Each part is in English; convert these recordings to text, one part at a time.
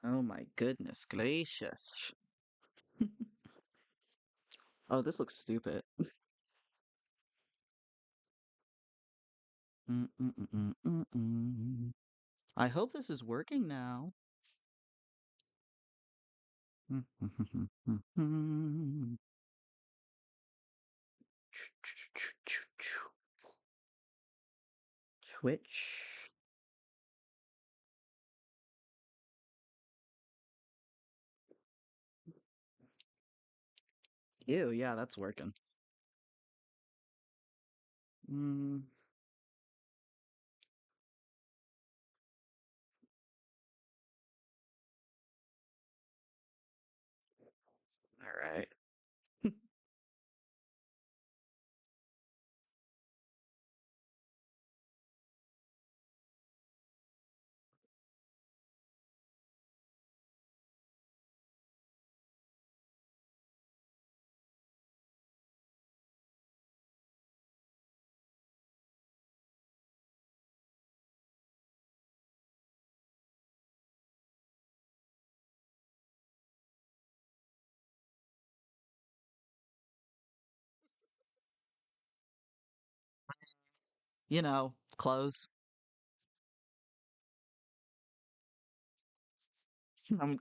Oh my goodness gracious. Oh, this looks stupid. Mm-mm-mm-mm-mm. I hope this is working now. Twitch. Ew, yeah, that's working. Mm, all right. Clothes.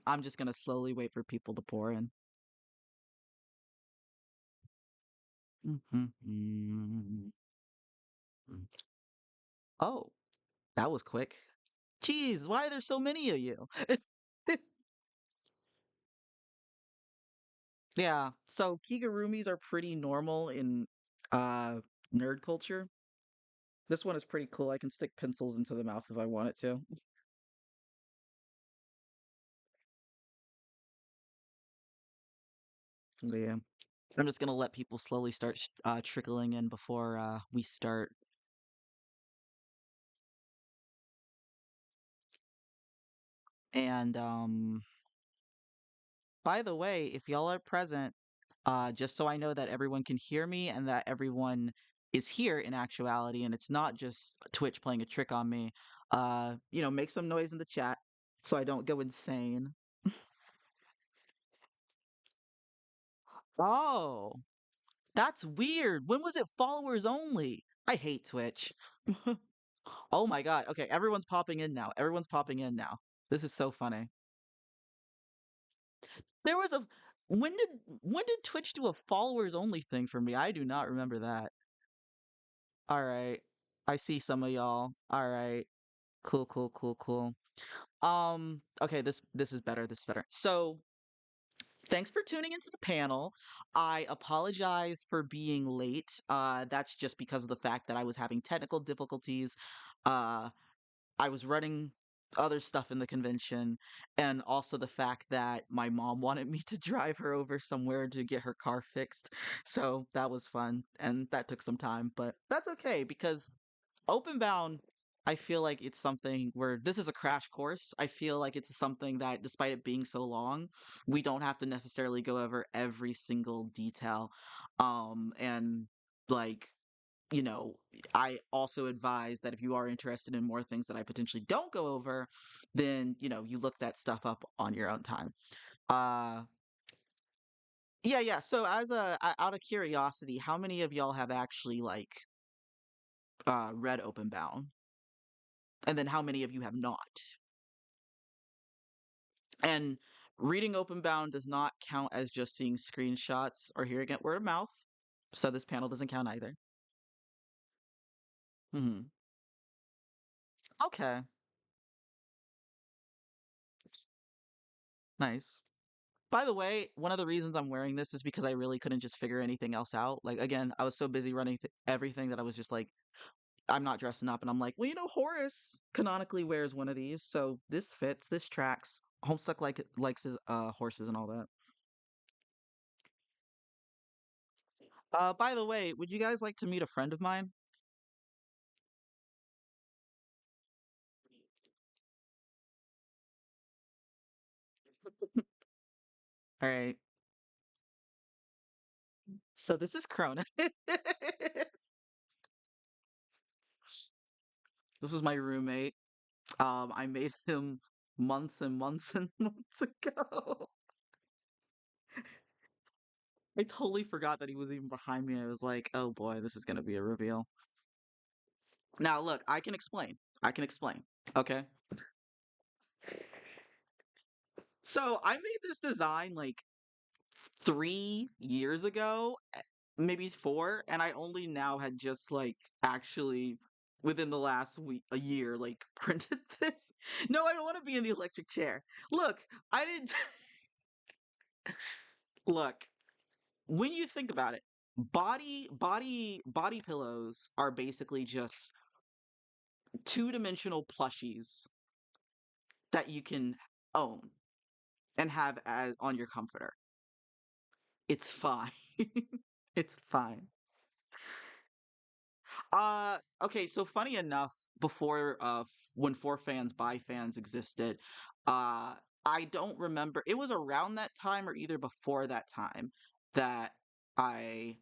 I'm just gonna slowly wait for people to pour in. Oh, that was quick. Jeez, why are there so many of you? Yeah, so kigurumis are pretty normal in uh nerd culture. This one is pretty cool. I can stick pencils into the mouth if I want it to. Yeah. I'm just gonna let people slowly start trickling in before we start. And by the way, if y'all are present, just so I know that everyone can hear me and that everyone is here in actuality, and it's not just Twitch playing a trick on me, make some noise in the chat so I don't go insane. Oh, that's weird. When was it followers only? I hate Twitch. Oh my God. Okay, everyone's popping in now. Everyone's popping in now. This is so funny. There was a when did when did Twitch do a followers only thing for me? I do not remember that. All right. I see some of y'all. All right. Cool, cool, cool, cool. Okay, this is better. This is better. So, thanks for tuning into the panel. I apologize for being late. That's just because of the fact that I was having technical difficulties. Uh, I was running other stuff in the convention, and also the fact that my mom wanted me to drive her over somewhere to get her car fixed. So that was fun, and that took some time, but that's okay because Openbound, I feel like it's something where this is a crash course. I feel like it's something that, despite it being so long, we don't have to necessarily go over every single detail. And like, you know, I also advise that if you are interested in more things that I potentially don't go over, then, you look that stuff up on your own time. Uh, yeah, yeah. So out of curiosity, how many of y'all have actually like read Openbound? And then how many of you have not? And reading Openbound does not count as just seeing screenshots or hearing it word of mouth. So this panel doesn't count either. Hmm. Okay, nice. By the way, one of the reasons I'm wearing this is because I really couldn't just figure anything else out. Like, again, I was so busy running everything that I was just like, I'm not dressing up. And I'm like, well, Horace canonically wears one of these. So this fits, this tracks. Homestuck likes his horses and all that. By the way, would you guys like to meet a friend of mine? All right. So this is Krona. This is my roommate. I made him. months and months and months ago. I totally forgot that he was even behind me. I was like, oh boy, this is gonna be a reveal. Now, look, I can explain. I can explain. Okay. So I made this design like 3 years ago, maybe four, and I only now had just like actually within the last week, a year, like printed this. No, I don't want to be in the electric chair. Look, I didn't look. When you think about it, body pillows are basically just two-dimensional plushies that you can own and have as on your comforter. It's fine. It's fine. Okay, so funny enough, before when For Fans by Fans existed, uh I don't remember. It was around that time or either before that time that I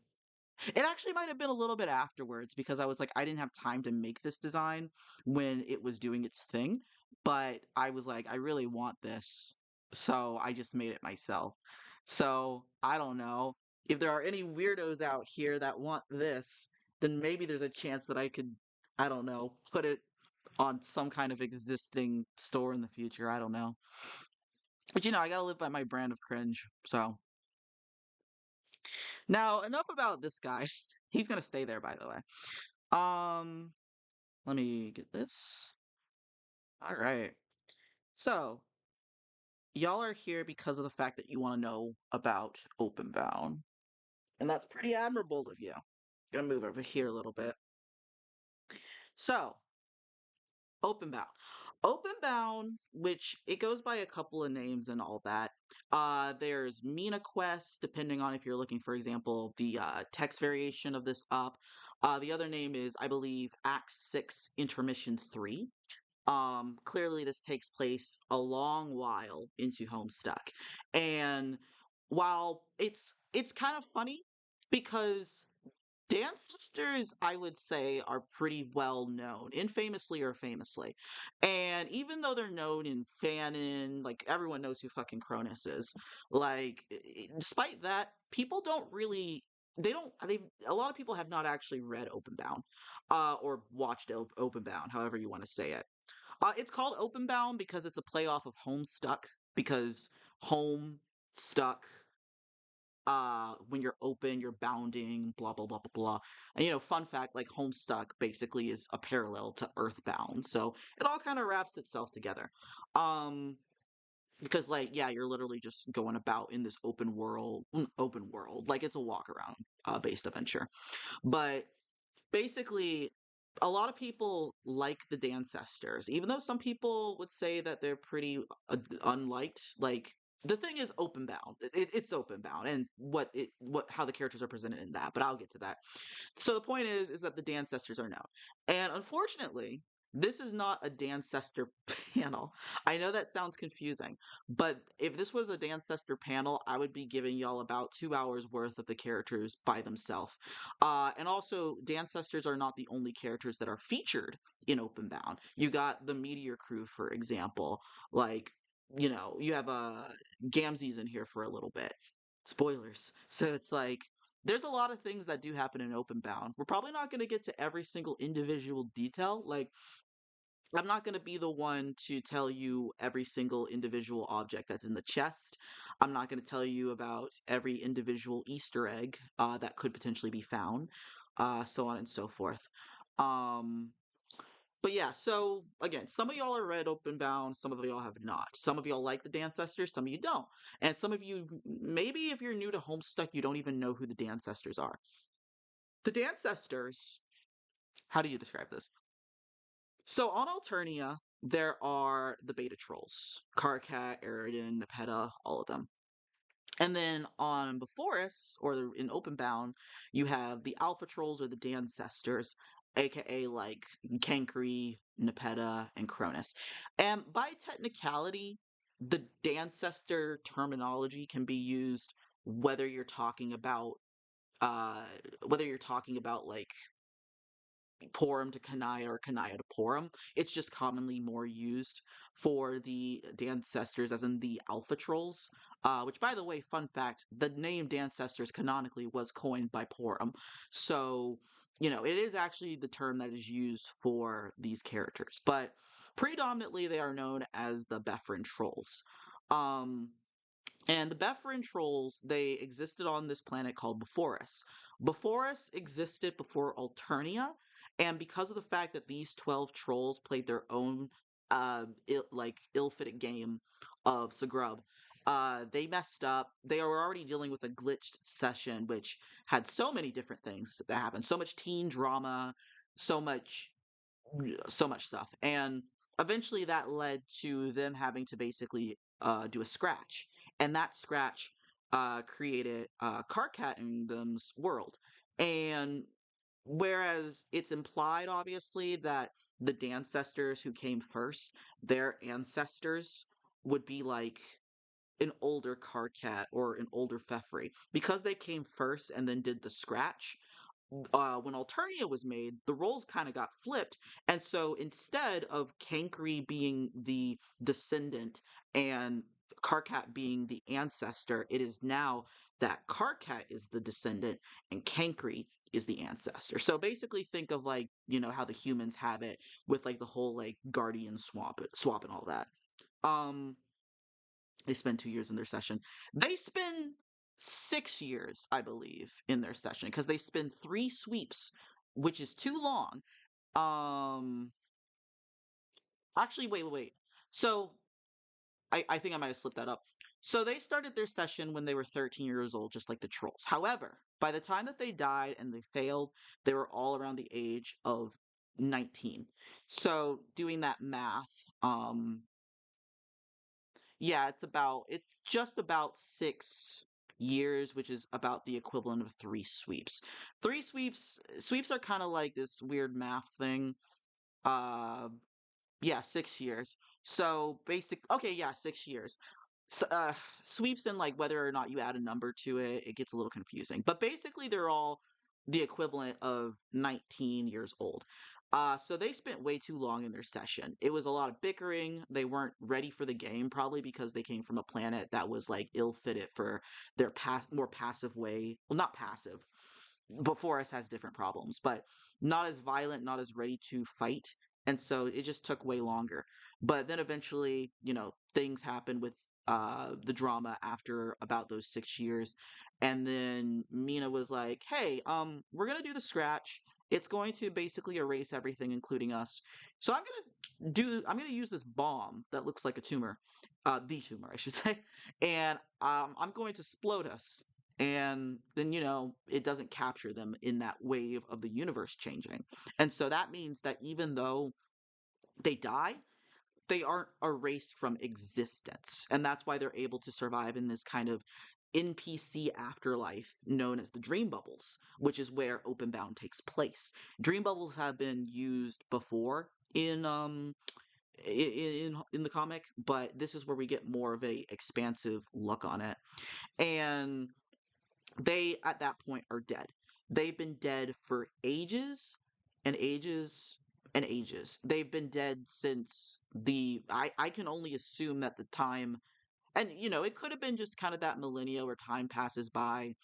it actually might have been a little bit afterwards because I was like, I didn't have time to make this design when it was doing its thing, but I was like, I really want this. So I just made it myself. So I don't know. If there are any weirdos out here that want this, then maybe there's a chance that I could, I don't know, put it on some kind of existing store in the future. I don't know. But I gotta live by my brand of cringe. So now enough about this guy. He's gonna stay there, by the way. Um, Let me get this. All right. So, y'all are here because of the fact that you want to know about Openbound. And that's pretty admirable of you. Gonna move over here a little bit. So, Openbound. Openbound, which it goes by a couple of names and all that. There's Meenah Quest, depending on if you're looking, for example, the text variation of this up. The other name is, I believe, Act 6 Intermission 3. Clearly this takes place a long while into Homestuck. And while it's kind of funny because dance sisters, I would say, are pretty well known, infamously or famously. And even though they're known in fanon, like everyone knows who fucking Cronus is. Like, despite that, people don't really. They a lot of people have not actually read Openbound, or watched Openbound, however you want to say it. It's called Openbound because it's a play off of Homestuck, because home stuck, when you're open, you're bounding, blah blah blah blah blah. And fun fact, like Homestuck basically is a parallel to Earthbound, so it all kind of wraps itself together. Um, because like yeah, you're literally just going about in this open world, like it's a walk around based adventure. But basically, a lot of people like the Dancestors, even though some people would say that they're pretty unliked. Like the thing is open bound. It's open bound, and what how the characters are presented in that. But I'll get to that. So the point is that the Dancestors are known, and unfortunately, this is not a Dancestor panel. I know that sounds confusing, but if this was a Dancestor panel, I would be giving y'all about 2 hours worth of the characters by themselves. And also, Dancestors are not the only characters that are featured in Openbound. You got the Meteor Crew, for example. Like, you have Gamzee's in here for a little bit. Spoilers. So it's like there's a lot of things that do happen in Openbound. We're probably not going to get to every single individual detail. Like, I'm not going to be the one to tell you every single individual object that's in the chest. I'm not going to tell you about every individual Easter egg that could potentially be found, so on and so forth. Um, but yeah, so again, some of y'all are read Openbound, some of y'all have not. Some of y'all like the Dancestors, some of you don't. And some of you, maybe if you're new to Homestuck, you don't even know who the Dancestors are. The Dancestors, how do you describe this? So on Alternia, there are the beta trolls. Karkat, Eridan, Nepeta, all of them. And then on Before Us, or in Openbound, you have the Alpha Trolls or the Dancestors, aka like Kankri, Nepeta, and Cronus. And by technicality, the Dancestor terminology can be used whether you're talking about uh whether you're talking about like Porum to Kanaya or Kanaya to Porum. It's just commonly more used for the Dancestors, as in the Alpha Trolls. Which, by the way, fun fact: the name Dancestors canonically was coined by Porum, so it is actually the term that is used for these characters. But predominantly, they are known as the Befrin Trolls. Um, and the Befrin trolls, they existed on this planet called Before Us. Before Us existed before Alternia, and because of the fact that these 12 trolls played their own ill-fitted game of Sagrub, they messed up. They were already dealing with a glitched session, which had so many different things that happened. So much teen drama, so much so much stuff. And eventually that led to them having to basically do a scratch. And that scratch created Karkat in them's world. And whereas it's implied, obviously, that the Dancestors who came first, their ancestors would be like an older Karkat or an older Fefri. Because they came first and then did the scratch, when Alternia was made, the roles kind of got flipped. And so instead of Kankri being the descendant and Karkat being the ancestor, it is now that Karkat is the descendant and Kankri is the ancestor. So basically think of like, how the humans have it with like the whole like guardian swap and all that. Um they spend 2 years in their session. They spend 6 years, I believe, in their session because they spend three sweeps, which is too long. Um, Actually, wait. So I think I might have slipped that up. So they started their session when they were 13 years old, just like the trolls. However, by the time that they died and they failed, they were all around the age of 19. So doing that math, um, yeah, it's just about 6 years, which is about the equivalent of three sweeps. Sweeps are kind of like this weird math thing. Uh, yeah, 6 years. So okay, yeah, 6 years. S Sweeps and like whether or not you add a number to it, it gets a little confusing. But basically, they're all the equivalent of 19 years old. So they spent way too long in their session. It was a lot of bickering. They weren't ready for the game, probably because they came from a planet that was like ill-fitted for their more passive way. Well, not passive. Before Us has different problems, but not as violent, not as ready to fight. And so it just took way longer. But then eventually, things happened with the drama after about those 6 years. And then Meenah was like, hey, we're gonna do the scratch. It's going to basically erase everything, including us. So I'm gonna use this bomb that looks like a tumor, the tumor, I should say, and I'm going to explode us. And then, it doesn't capture them in that wave of the universe changing. And so that means that even though they die, they aren't erased from existence. And that's why they're able to survive in this kind of NPC afterlife known as the dream bubbles, which is where Openbound takes place. Dream bubbles have been used before in the comic, but this is where we get more of a expansive look on it. And they at that point are dead. They've been dead for ages and ages and ages. They've been dead since I can only assume that the time, and it could have been just kind of that millennia where time passes by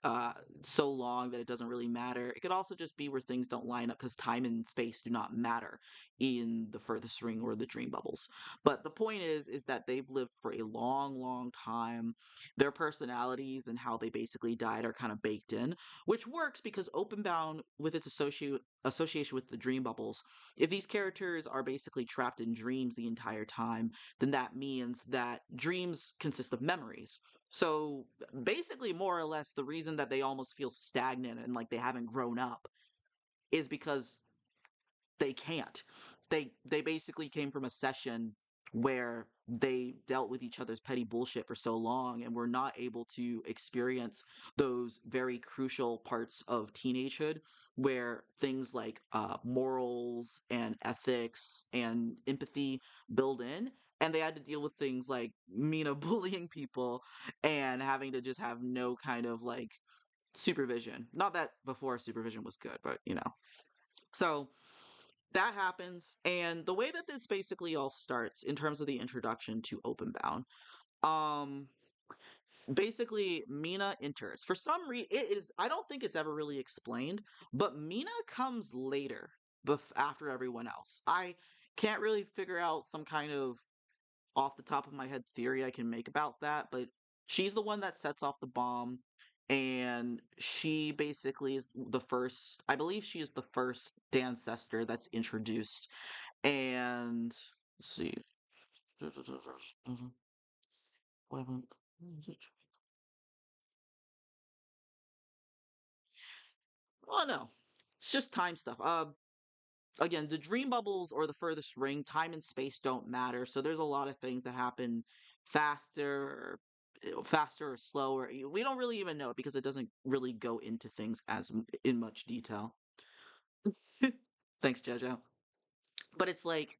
uh so long that it doesn't really matter. It could also just be where things don't line up because time and space do not matter in the furthest ring or the dream bubbles. But the point is that they've lived for a long time. Their personalities and how they basically died are kind of baked in, which works because Openbound, with its association with the dream bubbles, if these characters are basically trapped in dreams the entire time, then that means that dreams consist of memories. So basically, more or less, the reason that they almost feel stagnant and like they haven't grown up is because they can't. They basically came from a session where they dealt with each other's petty bullshit for so long and were not able to experience those very crucial parts of teenagehood where things like morals and ethics and empathy build in. And they had to deal with things like Mina bullying people and having to just have no kind of like supervision. Not that before supervision was good, but. So that happens, and the way that this basically all starts in terms of the introduction to Openbound, um, basically Meenah enters. For some reason, it is I don't think it's ever really explained, but Meenah comes later, after everyone else. I can't really figure out some kind of off the top of my head theory I can make about that, but she's the one that sets off the bomb, and she basically is the first. I believe she is the first Dancester that's introduced, and let's see. Well, no, it's just time stuff. Again, the dream bubbles or the furthest ring, time and space don't matter. So there's a lot of things that happen faster, faster or slower. We don't really even know it because it doesn't really go into things in much detail. Thanks, JoJo. But it's like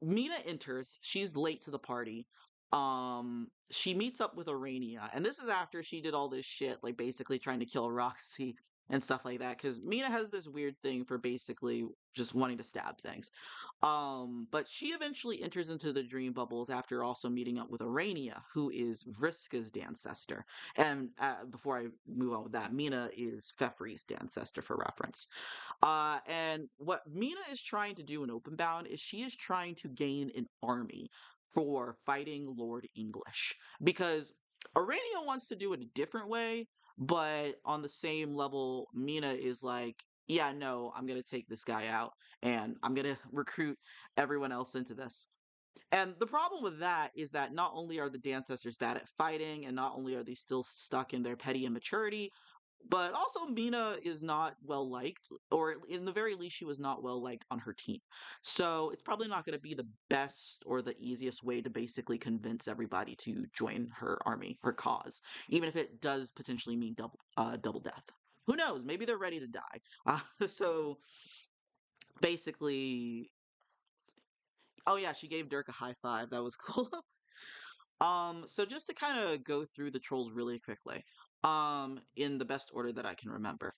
Meenah enters. She's late to the party. She meets up with Arania, and this is after she did all this shit, like basically trying to kill Roxy and stuff like that. Because Meenah has this weird thing for basically just wanting to stab things. But she eventually enters into the dream bubbles after also meeting up with Arania, who is Vriska's Dancester. And before I move on with that, Meenah is Fefri's Dancester for reference. And what Meenah is trying to do in Openbound is she is trying to gain an army for fighting Lord English. Because Arania wants to do it a different way, but on the same level, Meenah is like, yeah, no, I'm going to take this guy out and I'm going to recruit everyone else into this. And the problem with that is that not only are the Dancestors bad at fighting, and not only are they still stuck in their petty immaturity, but also Meenah is not well liked, or in the very least, she was not well liked on her team. So it's probably not going to be the best or the easiest way to basically convince everybody to join her army, her cause, even if it does potentially mean double death. Who knows? Maybe they're ready to die. So basically, oh yeah, she gave Dirk a high five. That was cool. So just to kind of go through the trolls really quickly, in the best order that I can remember.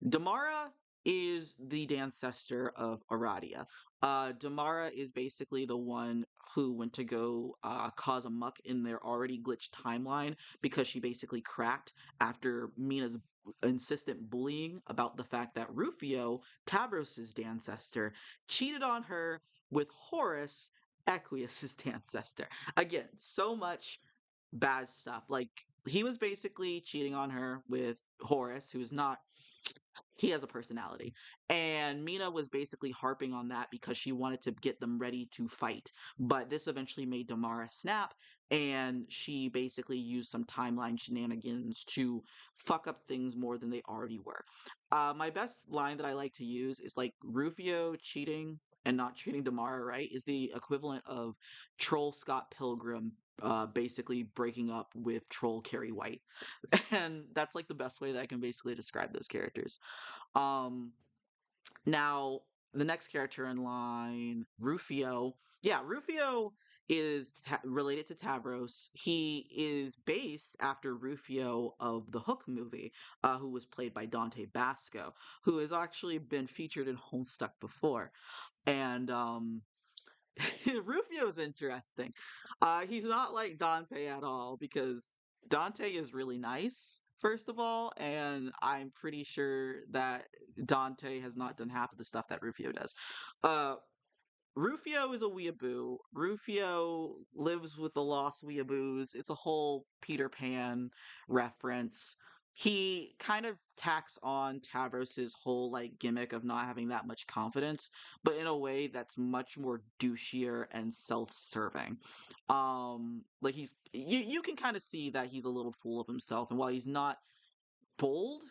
Damara is the ancestor of Aradia. Damara is basically the one who went to go cause a muck in their already glitched timeline because she basically cracked after Mina's insistent bullying about the fact that Rufio, Tabros's ancestor, cheated on her with Horus, Equius's ancestor. Again, so much bad stuff. Like he was basically cheating on her with Horus, who's not he has a personality. And Meenah was basically harping on that because she wanted to get them ready to fight. But this eventually made Damara snap, and she basically used some timeline shenanigans to fuck up things more than they already were. My best line that I like to use is like Rufio cheating and not treating Damara right is the equivalent of Troll Scott Pilgrim basically breaking up with Troll Carrie White. And that's like the best way that I can basically describe those characters. Um, Now the next character in line, Rufio. Yeah, Rufio is related to Tavros. He is based after Rufio of the Hook movie, who was played by Dante Basco, who has actually been featured in Homestuck before. And Rufio's interesting. He's not like Dante at all because Dante is really nice, first of all, and I'm pretty sure that Dante has not done half of the stuff that Rufio does. Uh, Rufio is a weeaboo. Rufio lives with the lost weeaboos. It's a whole Peter Pan reference. He kind of tacks on Tavros's whole like gimmick of not having that much confidence, but in a way that's much more douchier and self-serving. Like you can kind of see that he's a little full of himself, and while he's not bold,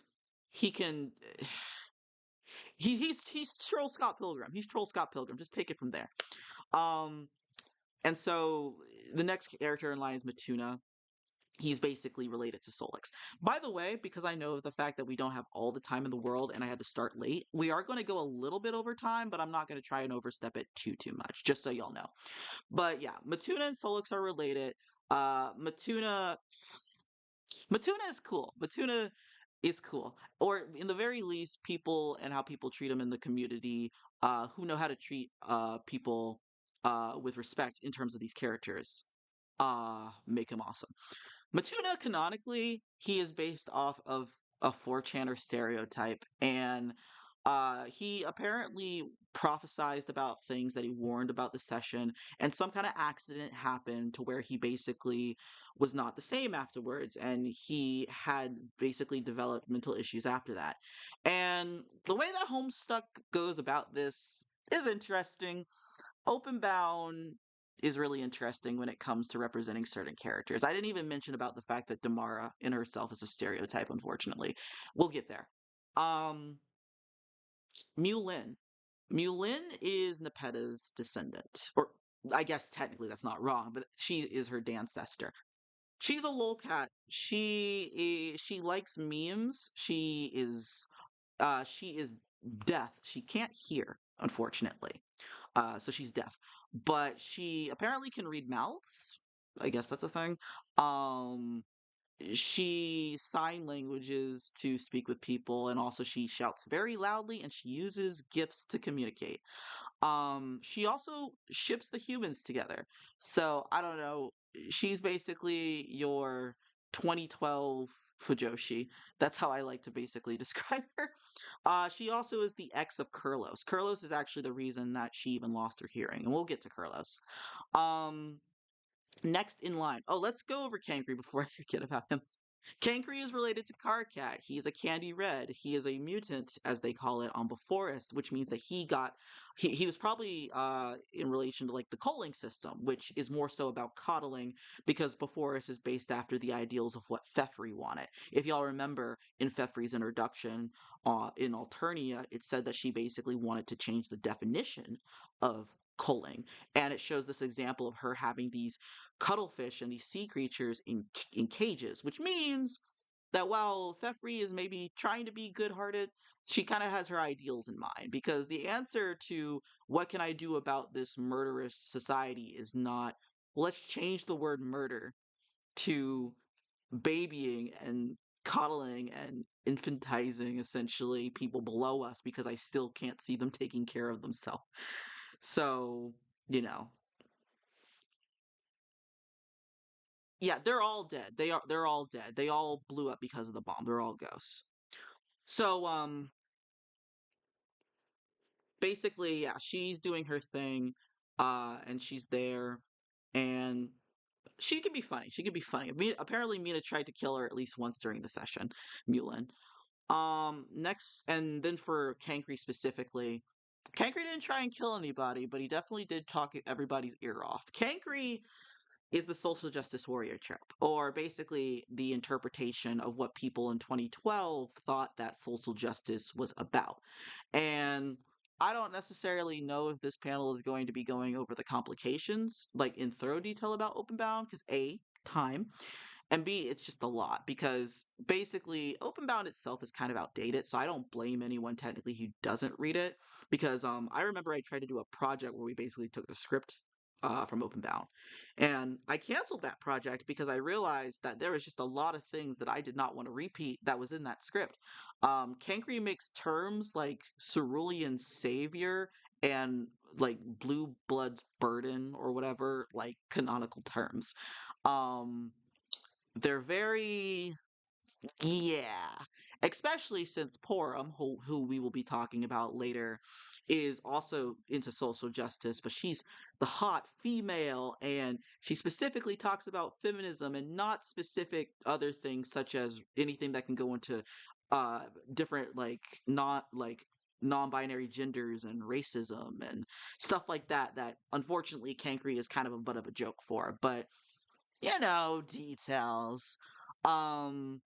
he can he's Troll Scott Pilgrim. He's Troll Scott Pilgrim. Just take it from there. Um, and so the next character in line is Matuna. He's basically related to Solix. By the way, because I know the fact that we don't have all the time in the world and I had to start late, we are going to go a little bit over time, but I'm not going to try and overstep it too much, just so y'all know. But yeah, Matuna and Solix are related. Matuna is cool. Matuna is cool. Or in the very least, people and how people treat them in the community, who know how to treat people with respect in terms of these characters, make him awesome. Matuna, canonically, he is based off of a 4chaner stereotype, and he apparently prophesized about things that he warned about the session, and some kind of accident happened to where he basically was not the same afterwards, and he had basically developed mental issues after that. And the way that Homestuck goes about this is interesting. Openbound is really interesting when it comes to representing certain characters. I didn't even mention about the fact that Damara in herself is a stereotype, unfortunately. We'll get there. Um, Mulin. Mulin is Nepeta's descendant. Or I guess technically that's not wrong, but she is her ancestor. She's a lolcat. She likes memes. She is deaf. She can't hear, unfortunately. So she's deaf, but she apparently can read mouths. I guess that's a thing. Um, she sign languages to speak with people, and also she shouts very loudly, and she uses gifts to communicate. She also ships the humans together. So I don't know. She's basically your 2012 Fujoshi. That's how I like to basically describe her. She also is the ex of Kurlos. Kurlos is actually the reason that she even lost her hearing, and we'll get to Kurlos. Um, Next in line. Oh, let's go over Kankri before I forget about him. Kankri is related to Karkat. He's a candy red. He is a mutant, as they call it, on Beforest, which means that he was probably in relation to like the culling system, which is more so about coddling because Beforest is based after the ideals of what Fefri wanted. If y'all remember in Fefri's introduction in Alternia, it said that she basically wanted to change the definition of culling, and it shows this example of her having these cuttlefish and these sea creatures in cages, which means that while Fefri is maybe trying to be good-hearted, she kind of has her ideals in mind because the answer to what can I do about this murderous society is not let's change the word murder to babying and coddling and infantizing essentially people below us because I still can't see them taking care of themselves. So, you know, yeah, they're all dead. They're all dead. They all blew up because of the bomb. They're all ghosts. So basically, yeah, she's doing her thing, and she's there, and she can be funny. She can be funny. Apparently Mina tried to kill her at least once during the session, Mulin. Next, and then for Kankri specifically, Kankri didn't try and kill anybody, but he definitely did talk everybody's ear off. Kankri is the social justice warrior trope, or basically the interpretation of what people in 2012 thought that social justice was about. And I don't necessarily know if this panel is going to be going over the complications, like in thorough detail about Openbound, because A, time, and B, it's just a lot because basically Openbound itself is kind of outdated, so I don't blame anyone technically who doesn't read it because I remember I tried to do a project where we basically took the script from Openbound, and I canceled that project because I realized that there was just a lot of things that I did not want to repeat that was in that script. Kankri makes terms like cerulean savior and like blue blood's burden or whatever like canonical terms. Um, they're very, yeah, especially since Porum, who we will be talking about later, is also into social justice, but she's the hot female, and she specifically talks about feminism and not specific other things such as anything that can go into uh different like non-binary genders and racism and stuff like that that unfortunately Kankri is kind of a butt of a joke for, but details. Um,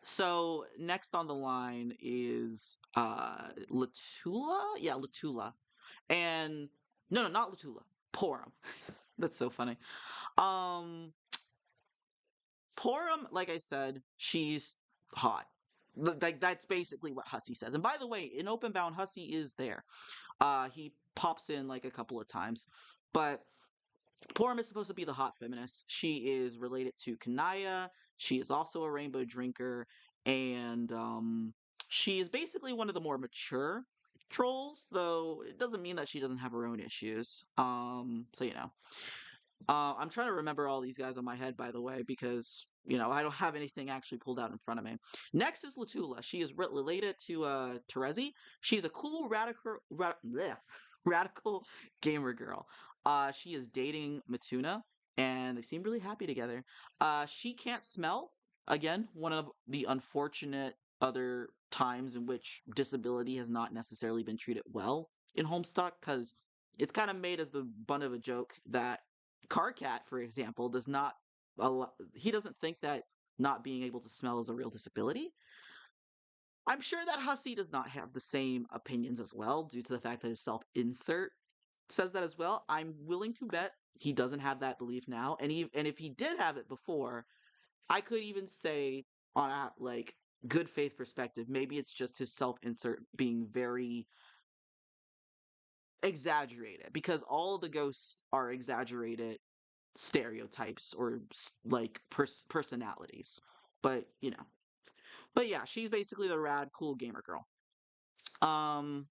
so next on the line is Latula? Yeah, Latula. And no, not Latula. Porum. That's so funny. Um Porum, like I said, she's hot. Like that's basically what Hussey says. And by the way, in Openbound, Hussey is there. He pops in like a couple of times. But Porum is supposed to be the hot feminist. She is related to Kanaya. She is also a rainbow drinker. and she is basically one of the more mature trolls, though it doesn't mean that she doesn't have her own issues. So I'm trying to remember all these guys on my head, by the way, because I don't have anything actually pulled out in front of me. Next is Latula. She is related to Terezi. She's a cool radical gamer girl. She is dating Matuna, and they seem really happy together. She can't smell. Again, one of the unfortunate other times in which disability has not necessarily been treated well in Homestuck, because it's kind of made as the butt of a joke that Carcat, for example, does not he doesn't think that not being able to smell is a real disability. I'm sure that Hussey does not have the same opinions as well, due to the fact that his self insert says that as well. I'm willing to bet he doesn't have that belief now, and if he did have it before, I could even say on a good faith perspective, maybe it's just his self insert being very exaggerated because all the ghosts are exaggerated stereotypes or personalities. But but yeah, she's basically the rad cool gamer girl. Um,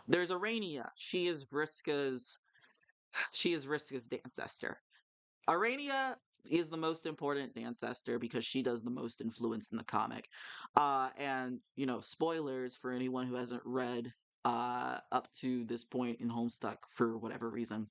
there's Arania. She is Vriska's ancestor. Arania is the most important ancestor because she does the most influence in the comic. And spoilers for anyone who hasn't read up to this point in Homestuck for whatever reason.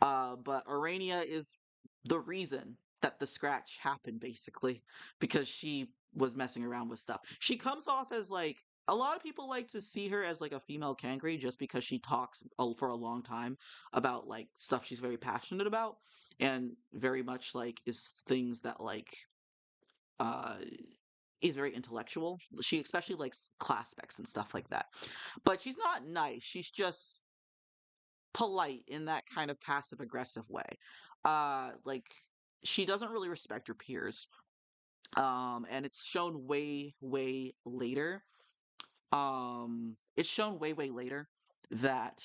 But Urania is the reason that the scratch happened, basically, because she was messing around with stuff. She comes off as like a lot of people like to see her as like a female Kankri just because she talks for a long time about like stuff she's very passionate about and very much like is things that uh is very intellectual. She especially likes class specs and stuff like that. But she's not nice. She's just polite in that kind of passive aggressive way. Like she doesn't really respect her peers. And it's shown way later. It's shown way later that,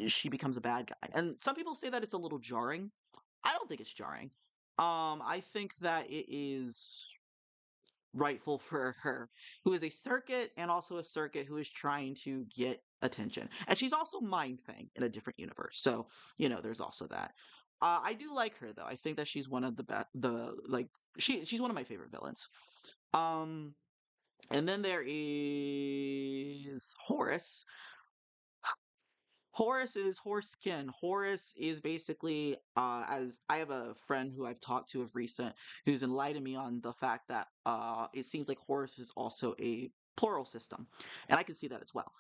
she becomes a bad guy. And some people say that it's a little jarring. I don't think it's jarring. I think that it is rightful for her, who is a circuit and also a circuit who is trying to get attention. And she's also Mind Fang in a different universe. So, there's also that. I do like her though. I think that she's one of the best she's one of my favorite villains. Um and then there is Horus. Horus is Horsekin. Horus is basically, as I have a friend who I've talked to of recent who's enlightened me on the fact that it seems like Horus is also a plural system, and I can see that as well.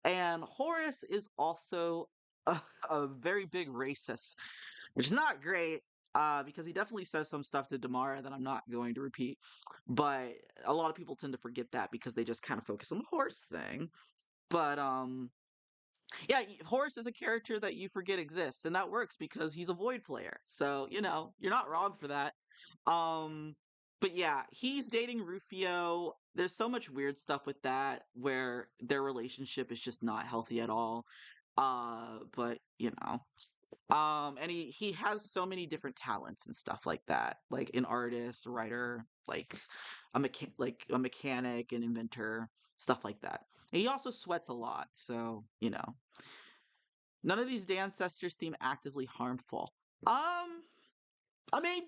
And Horus is also a very big racist, which is not great. Because he definitely says some stuff to Damara that I'm not going to repeat, but a lot of people tend to forget that because they just kind of focus on the horse thing. But yeah, Horus is a character that you forget exists, and that works because he's a Void player. So, you're not wrong for that. Um, but yeah, he's dating Rufio. There's so much weird stuff with that where their relationship is just not healthy at all. But and he has so many different talents and stuff like that, like an artist, a writer, like a mechanic, an inventor, stuff like that. And he also sweats a lot, so none of these ancestors seem actively harmful. I mean,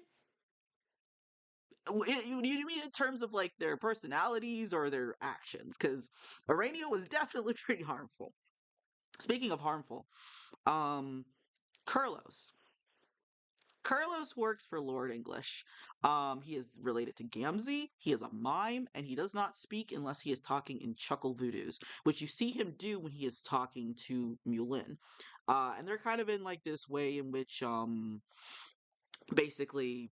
you mean in terms of like their personalities or their actions? Because Arania was definitely pretty harmful. Speaking of harmful, um, Kurlos. Carlos works for Lord English. He is related to Gamzee. He is a mime, and he does not speak unless he is talking in chuckle voodoos, which you see him do when he is talking to Mulin. And they're kind of in like this way in which, basically,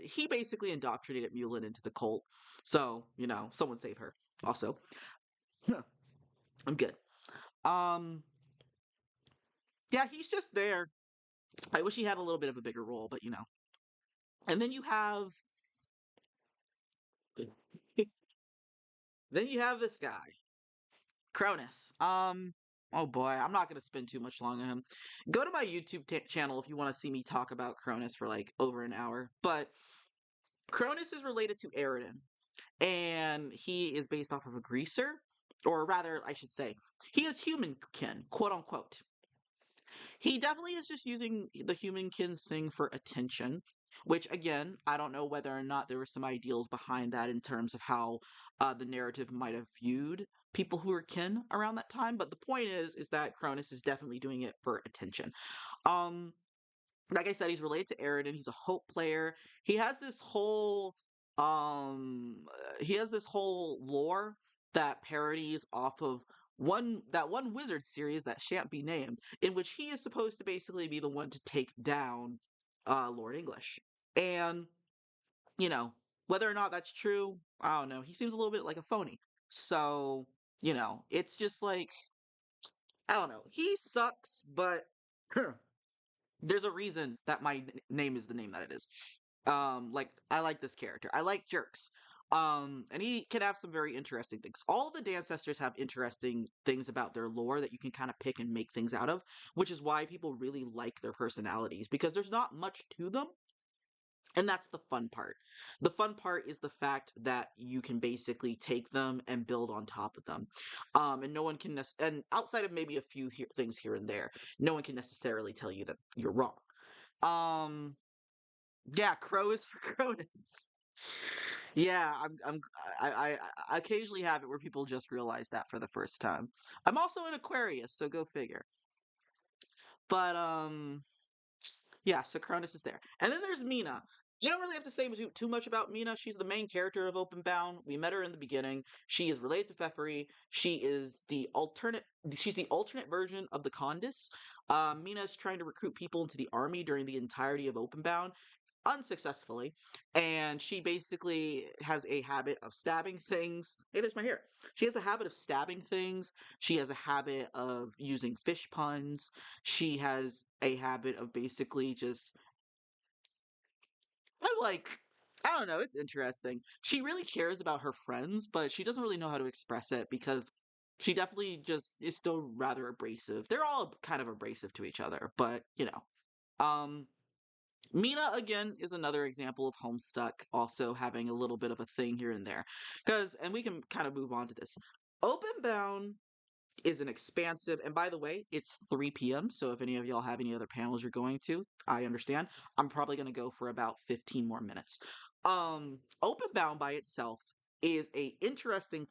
he basically indoctrinated Mulin into the cult. So someone save her. Also, I'm good. Um, yeah, he's just there. I wish he had a little bit of a bigger role, but. And then you have this guy. Cronus. Oh boy, I'm not gonna spend too much long on him. Go to my YouTube channel if you want to see me talk about Cronus for like over an hour. But Cronus is related to Aridin, and he is based off of a greaser, or rather, I should say, he is human kin, quote unquote. He definitely is just using the human kin thing for attention, which again, I don't know whether or not there were some ideals behind that in terms of how the narrative might have viewed people who are kin around that time. But the point is that Cronus is definitely doing it for attention. Um, like I said, he's related to Aridin. He's a hope player. He has this whole he has this whole lore that parodies off of one wizard series that shan't be named, in which he is supposed to basically be the one to take down Lord English. And, you know, whether or not that's true, I don't know. He seems a little bit like a phony. So, it's just like I don't know. He sucks, but there's a reason that my name is the name that it is. Like I like this character. I like jerks. And he can have some very interesting things. All the Dancestors have interesting things about their lore that you can kind of pick and make things out of, which is why people really like their personalities because there's not much to them. And that's the fun part. The fun part is the fact that you can basically take them and build on top of them. And no one can, and outside of maybe a few things here and there, no one can necessarily tell you that you're wrong. Um, yeah, crow is for Cronus. Yeah, I occasionally have it where people just realize that for the first time. I'm also an Aquarius, so go figure. But yeah, so Cronus is there. And then there's Meenah. You don't really have to say too much about Meenah. She's the main character of Openbound. We met her in the beginning. She is related to Pfeffery. She's the alternate version of the Condis. Meenah is trying to recruit people into the army during the entirety of Openbound, unsuccessfully. And she basically has a habit of stabbing things. Hey, there's my hair. She has a habit of stabbing things. She has a habit of using fish puns. She has a habit of basically just I'm like, I don't know, it's interesting. She really cares about her friends, but she doesn't really know how to express it because she definitely just is still rather abrasive. They're all kind of abrasive to each other, but Um Meenah again is another example of Homestuck also having a little bit of a thing here and there. And we can kind of move on to this. Openbound is an expansive, and by the way, it's 3 p.m. So if any of y'all have any other panels you're going to, I understand. I'm probably going to go for about 15 more minutes. Openbound by itself is a interesting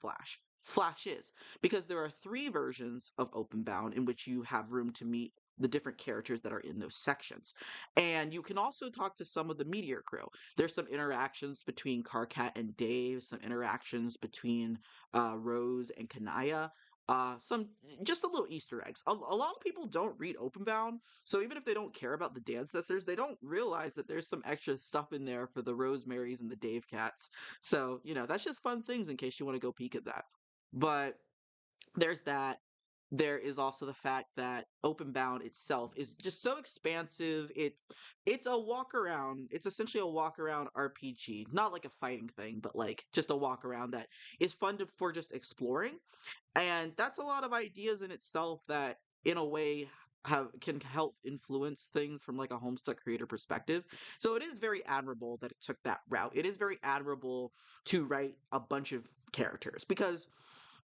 flashes, because there are 3 versions of Openbound in which you have room to meet the different characters that are in those sections. And you can also talk to some of the Meteor crew. There's some interactions between Karkat and Dave, some interactions between Rose and Kanaya, some just a little Easter eggs. A lot of people don't read Openbound, so even if they don't care about the Dancestors, they don't realize that there's some extra stuff in there for the Rosemarys and the Dave Cats. So that's just fun things in case you want to go peek at that. But there's that. There is also the fact that Openbound itself is just so expansive. It's a walk around. It's essentially a walk around RPG, not like a fighting thing, but like just a walk around that is fun for just exploring. And that's a lot of ideas in itself that, in a way, can help influence things from like a Homestuck creator perspective. So it is very admirable that it took that route. It is very admirable to write a bunch of characters because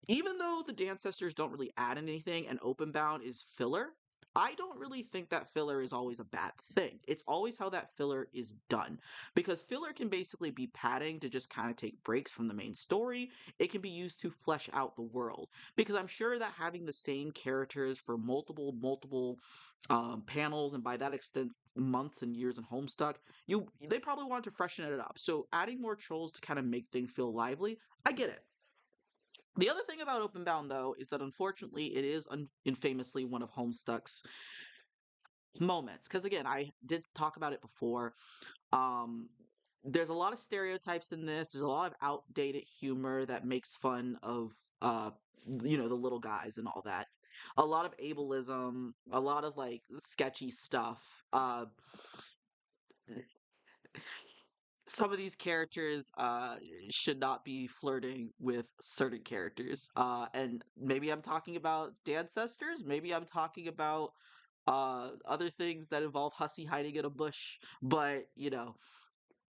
even though the Dancestors don't really add anything and Openbound is filler, I don't really think that filler is always a bad thing. It's always how that filler is done. Because filler can basically be padding to just kind of take breaks from the main story. It can be used to flesh out the world. Because I'm sure that having the same characters for multiple panels, and by that extent, months and years in Homestuck, they probably want to freshen it up. So adding more trolls to kind of make things feel lively, I get it. The other thing about Openbound, though, is that unfortunately it is infamously one of Homestuck's moments. Because again, I did talk about it before. Um, there's a lot of stereotypes in this. There's a lot of outdated humor that makes fun of, uh, the little guys and all that. A lot of ableism, a lot of like sketchy stuff. Some of these characters should not be flirting with certain characters. And maybe I'm talking about Dancestors, maybe I'm talking about other things that involve Hussy hiding in a bush, but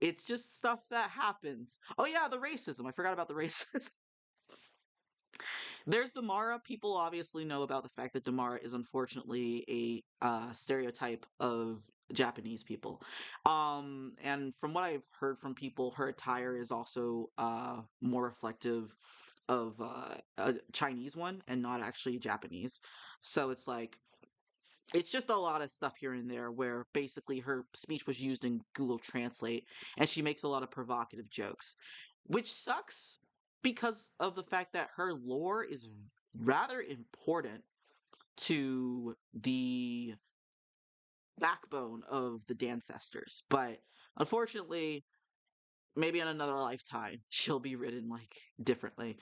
It's just stuff that happens. Oh yeah, the racism. I forgot about the racism. There's Damara. People obviously know about the fact that Damara is unfortunately a stereotype of Japanese people. And from what I've heard from people, her attire is also more reflective of a Chinese one and not actually Japanese. So it's just a lot of stuff here and there where basically her speech was used in Google Translate and she makes a lot of provocative jokes, which sucks because of the fact that her lore is rather important to the backbone of the Dancestors. But unfortunately, maybe in another lifetime, she'll be written like differently.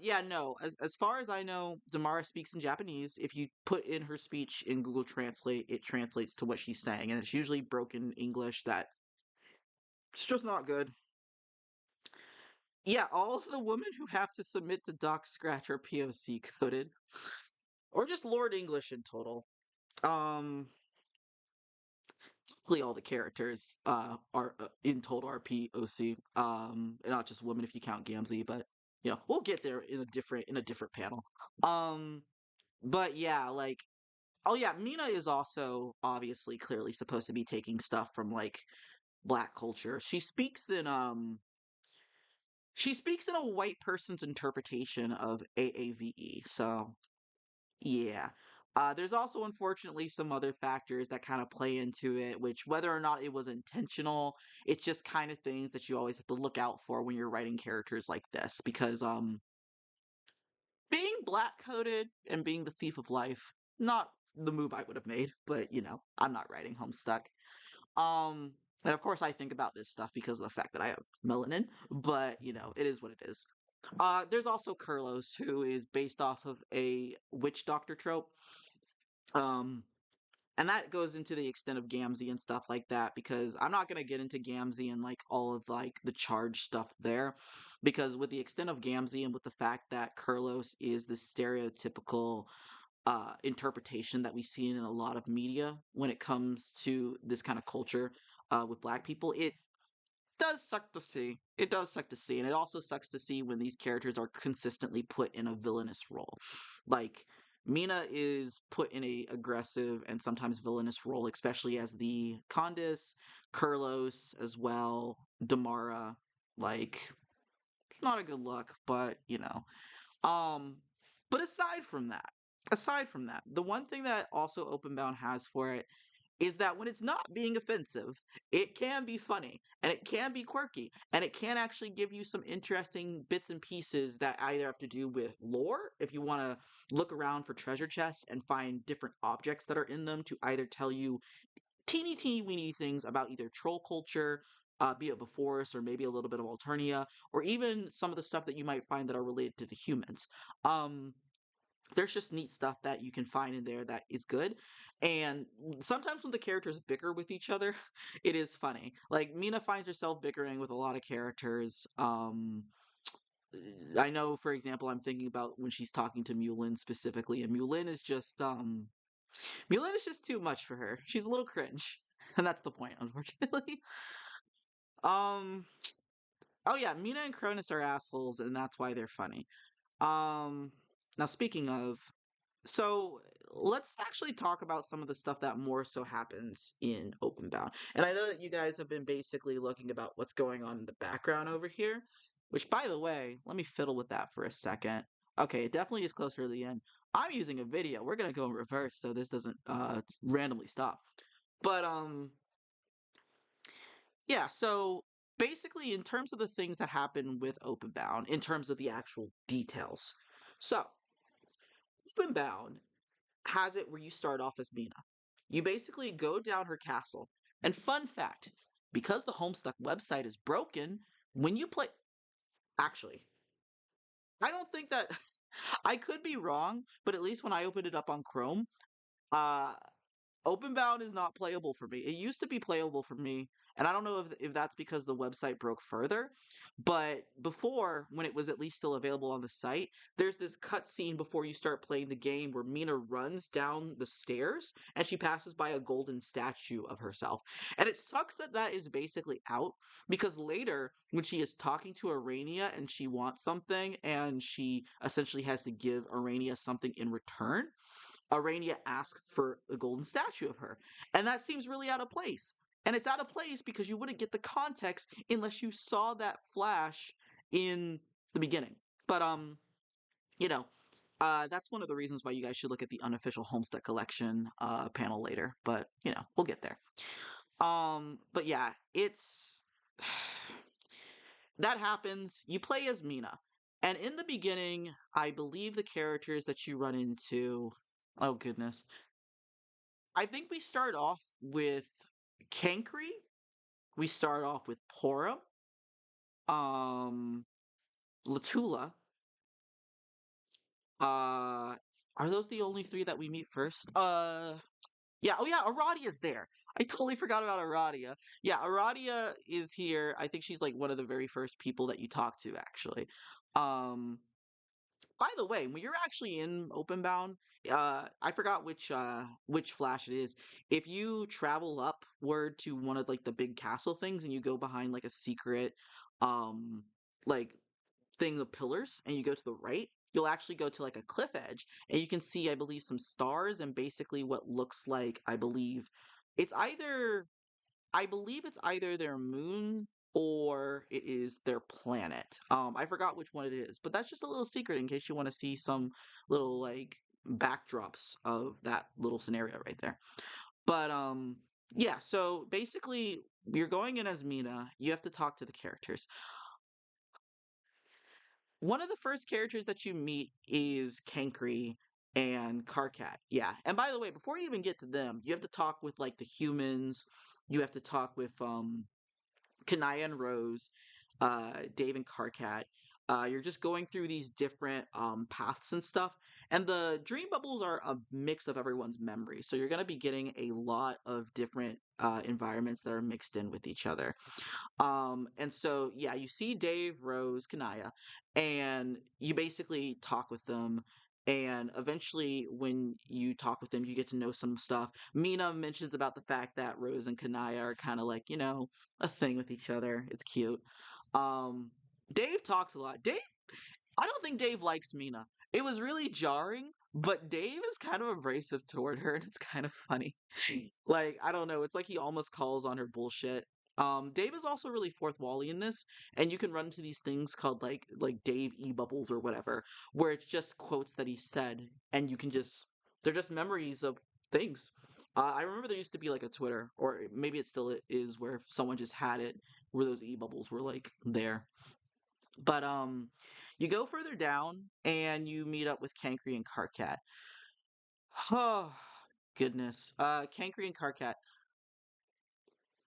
Yeah, no. As far as I know, Damara speaks in Japanese. If you put in her speech in Google Translate, it translates to what she's saying, and it's usually broken English that it's just not good. Yeah, all of the women who have to submit to Doc Scratch are POC coded, or just Lord English in total. Um, Basically all the characters are in total are POC. And not just women if you count Gamzee, but we'll get there in a different panel. Um, but yeah, like oh yeah, Meenah is also obviously clearly supposed to be taking stuff from like black culture. She speaks in a white person's interpretation of AAVE. So, yeah. There's also unfortunately some other factors that kind of play into it, which whether or not it was intentional, it's just kind of things that you always have to look out for when you're writing characters like this because being black coded and being the thief of life, not the move I would have made, but I'm not writing Homestuck. Um, and of course I think about this stuff because of the fact that I have melanin, but it is what it is. There's also Kurlos, who is based off of a witch doctor trope. Um, and that goes into the extent of Gamzee and stuff like that because I'm not gonna get into Gamzee and like all of like the charge stuff there because with the extent of Gamzee and with the fact that Kurlos is the stereotypical interpretation that we see in a lot of media when it comes to this kind of culture with black people, it does suck to see. It does suck to see, and it also sucks to see when these characters are consistently put in a villainous role. Like Meenah is put in a aggressive and sometimes villainous role, especially as the Condis, Kurlos as well, Damara. Like, not a good look, but Um, but aside from that, the one thing that also Openbound has for it is that when it's not being offensive, it can be funny and it can be quirky and it can actually give you some interesting bits and pieces that either have to do with lore, if you want to look around for treasure chests and find different objects that are in them to either tell you teeny weeny things about either troll culture, be it before us or maybe a little bit of Alternia, or even some of the stuff that you might find that are related to the humans. Um, there's just neat stuff that you can find in there that is good. And sometimes when the characters bicker with each other, it is funny. Like Meenah finds herself bickering with a lot of characters. I know, for example, I'm thinking about when she's talking to Mulin specifically, and Mulin is just too much for her. She's a little cringe. And that's the point, unfortunately. um oh yeah, Mina and Cronus are assholes, and that's why they're funny. Um Now speaking of, so let's actually talk about some of the stuff that more so happens in Openbound. And I know that you guys have been basically looking about what's going on in the background over here, which by the way, let me fiddle with that for a second. Okay, it definitely is closer to the end. I'm using a video. We're gonna go in reverse so this doesn't randomly stop. But yeah, so basically in terms of the things that happen with Openbound, in terms of the actual details. So, Openbound has it where you start off as Meenah. You basically go down her castle. And fun fact, because the Homestuck website is broken, when you play actually, I don't think that I could be wrong, but at least when I opened it up on Chrome, uh Openbound is not playable for me. It used to be playable for me, and I don't know if that's because the website broke further, but before, when it was at least still available on the site, there's this cutscene before you start playing the game where Meenah runs down the stairs and she passes by a golden statue of herself. And it sucks that that is basically out because later, when she is talking to Arania and she wants something and she essentially has to give Arania something in return, Arania asks for a golden statue of her. And that seems really out of place. And it's out of place because you wouldn't get the context unless you saw that flash in the beginning. But you know, that's one of the reasons why you guys should look at the unofficial Homestead collection panel later. But we'll get there. But yeah, it's that happens. You play as Meenah. And in the beginning, I believe the characters that you run into, oh goodness, I think we start off with Kankri. We start off with Pora, um, Latula. Are those the only three that we meet first? Yeah. Oh, yeah. Aradia's there. I totally forgot about Aradia. Yeah, Aradia is here. I think she's like one of the very first people that you talk to, actually. Um, By the way, when you're actually in Openbound, I forgot which flash it is. If you travel upward to one of like the big castle things and you go behind like a secret um like thing of pillars and you go to the right, you'll actually go to like a cliff edge and you can see, I believe, some stars and basically what looks like, it's either it's either their moon or it is their planet. I forgot which one it is, but that's just a little secret in case you want to see some little like backdrops of that little scenario right there. But yeah, so basically you're going in as Meenah, you have to talk to the characters. One of the first characters that you meet is Kankri and Karkat. Yeah. And by the way, before you even get to them, you have to talk with like the humans. You have to talk with Kanaya and Rose, Dave and Karkat. You're just going through these different paths and stuff. And the dream bubbles are a mix of everyone's memory. So you're going to be getting a lot of different environments that are mixed in with each other. And so yeah, you see Dave, Rose, Kanaya, and you basically talk with them. And eventually, when you talk with them, you get to know some stuff. Meenah mentions about the fact that Rose and Kanaya are kind of like, a thing with each other. It's cute. Um, Dave talks a lot. I don't think Dave likes Meenah. It was really jarring, but Dave is kind of abrasive toward her, and it's kind of funny. Like, I don't know, it's like he almost calls on her bullshit. Dave is also really fourth wally in this, and you can run into these things called like Dave e bubbles or whatever, where it's just quotes that he said, and you can just they're just memories of things. I remember there used to be like a Twitter, or maybe it still is, where someone just had it, where those e bubbles were like there. But you go further down and you meet up with Kankri and Karkat. Oh goodness. Kankri and Karkat.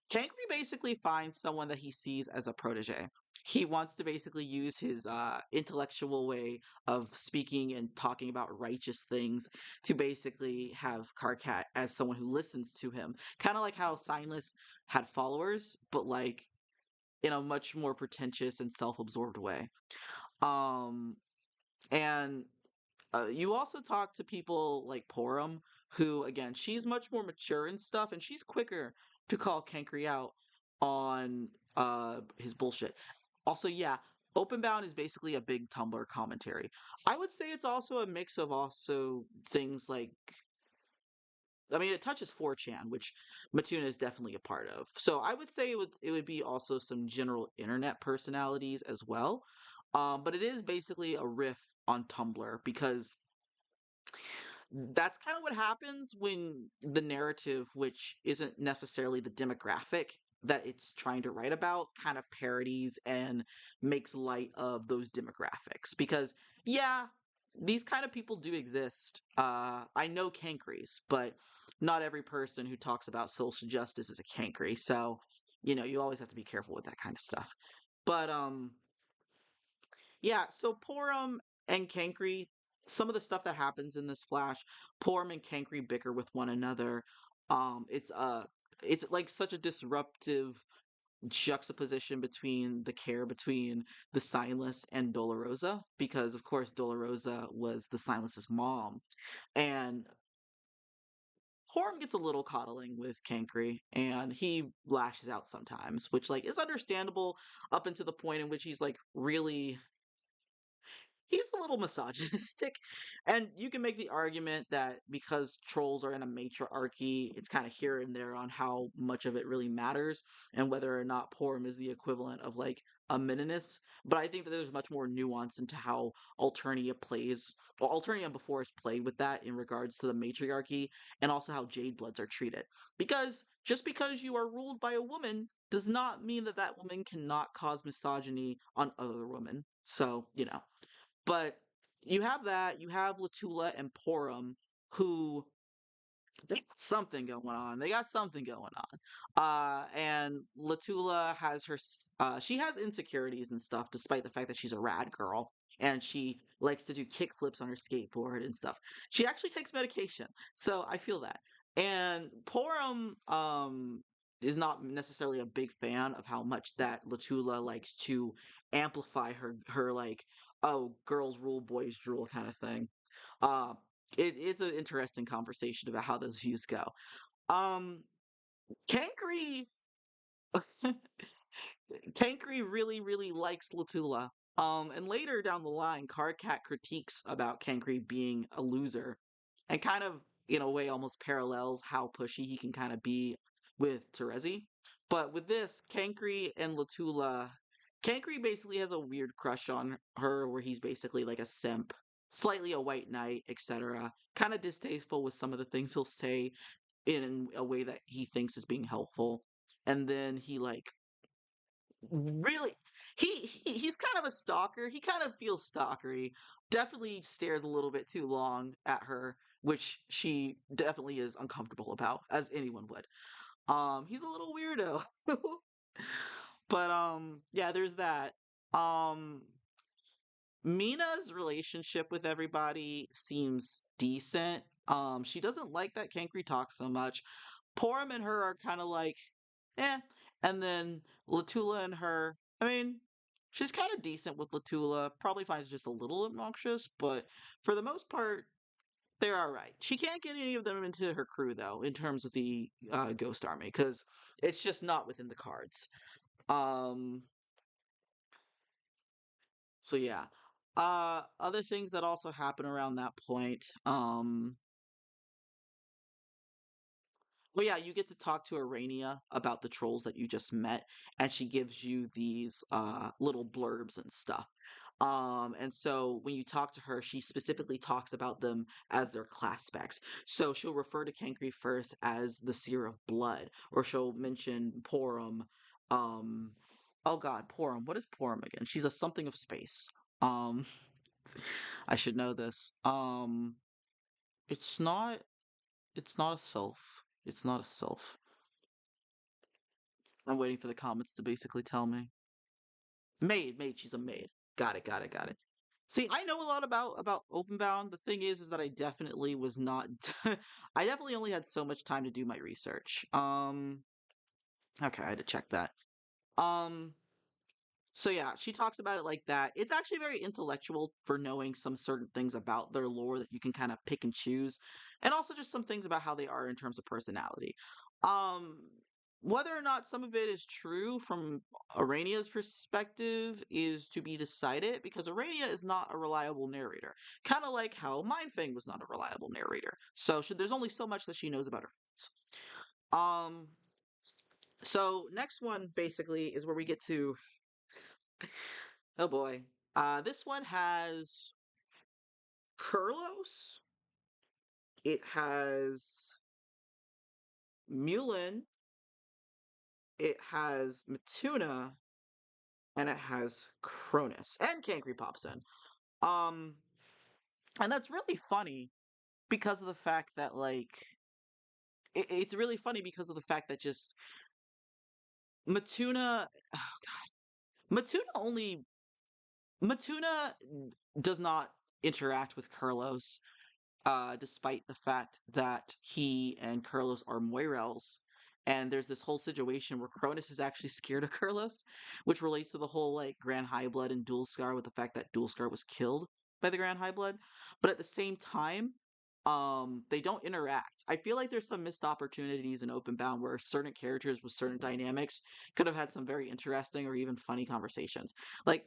Kankri basically finds someone that he sees as a protege. He wants to basically use his intellectual way of speaking and talking about righteous things to basically have Karkat as someone who listens to him. Kind of like how Signless had followers, but like in a much more pretentious and self-absorbed way. Um, and you also talk to people like Porum, who, again, she's much more mature and stuff, and she's quicker to call Kankri out on his bullshit. Also, yeah, Openbound is basically a big Tumblr commentary. I would say it's also a mix of also things like, I mean, it touches 4chan, which Matuna is definitely a part of. So I would say it would be also some general internet personalities as well. But it is basically a riff on Tumblr because that's kind of what happens when the narrative, which isn't necessarily the demographic that it's trying to write about, kind of parodies and makes light of those demographics. Because, yeah, these kind of people do exist. I know cankries, but not every person who talks about social justice is a cankry. So, you always have to be careful with that kind of stuff. But, yeah, so Porum and Kankri, some of the stuff that happens in this flash, Porum and Kankri bicker with one another. It's it's like such a disruptive juxtaposition between the care between the Silas and Dolorosa, because of course Dolorosa was the Silas's mom, and Horm gets a little coddling with Kankri, and he lashes out sometimes, which like is understandable up until the point in which he's like really he's a little misogynistic. And you can make the argument that because trolls are in a matriarchy, it's kind of here and there on how much of it really matters and whether or not Porum is the equivalent of like a Minimus. But I think that there's much more nuance into how Alternia plays, or Alternia and Beforest play with that in regards to the matriarchy, and also how Jade Bloods are treated. Because just because you are ruled by a woman does not mean that that woman cannot cause misogyny on other women. So, you know. But you have that. You have Latula and Porum, who they got something going on. They got something going on. And Latula has she has insecurities and stuff, despite the fact that she's a rad girl and she likes to do kick flips on her skateboard and stuff. She actually takes medication, so I feel that. And Porum, is not necessarily a big fan of how much that Latula likes to amplify her like, oh, girls rule, boys drool kind of thing. Uh, it's an interesting conversation about how those views go. Um, Kankri, Kankri really, really likes Latula. And later down the line, Cardcat critiques about Kankri being a loser, and kind of, in a way, almost parallels how pushy he can kind of be with Terezi. But with this, Kankri and Latula, Kankri basically has a weird crush on her, where he's basically like a simp, slightly a white knight, etc. Kind of distasteful with some of the things he'll say in a way that he thinks is being helpful. And then he like really he's kind of a stalker. He kind of feels stalkery. Definitely stares a little bit too long at her, which she definitely is uncomfortable about, as anyone would. He's a little weirdo. But yeah, there's that. Um Meenah's relationship with everybody seems decent. She doesn't like that Kankri talks so much. Porum and her are kind of like, eh. And then Latula and her, I mean, she's kind of decent with Latula. Probably finds just a little obnoxious, but for the most part, they're all right. She can't get any of them into her crew though, in terms of the Ghost Army, because it's just not within the cards. Um, so yeah. Other things that also happen around that point. Well, yeah, you get to talk to Arania about the trolls that you just met, and she gives you these little blurbs and stuff. And so when you talk to her, she specifically talks about them as their class specs. So she'll refer to Kankri first as the Seer of Blood, or she'll mention Porum. Um, oh God, Porum. What is Porum again? She's a something of space. Um, I should know this. It's not. It's not a sylph. It's not a sylph. I'm waiting for the comments to basically tell me. Maid. She's a maid. Got it. Got it. Got it. See, I know a lot about Openbound. The thing is that I definitely was not. I definitely only had so much time to do my research. Okay, I had to check that. Um, So yeah, she talks about it like that. It's actually very intellectual for knowing some certain things about their lore that you can kind of pick and choose, and also just some things about how they are in terms of personality. Um, whether or not some of it is true from Arania's perspective is to be decided, because Arania is not a reliable narrator. Kind of like how Mindfang was not a reliable narrator. So there's only so much that she knows about her friends. Um, so next one basically is where we get to, oh boy. This one has Kurlos, it has Mulin, it has Matuna, and it has Cronus. And Kankri pops in. Um, and that's really funny because of the fact that, like, it's really funny because of the fact that just Matuna, Matuna only, Matuna does not interact with Kurlos. despite the fact that he and Carlos are Moirels. And there's this whole situation where Cronus is actually scared of Carlos, which relates to the whole like Grand High Blood and Dual Scar with the fact that Dual Scar was killed by the Grand High Blood. But at the same time, they don't interact. I feel like there's some missed opportunities in Openbound where certain characters with certain dynamics could have had some very interesting or even funny conversations. Like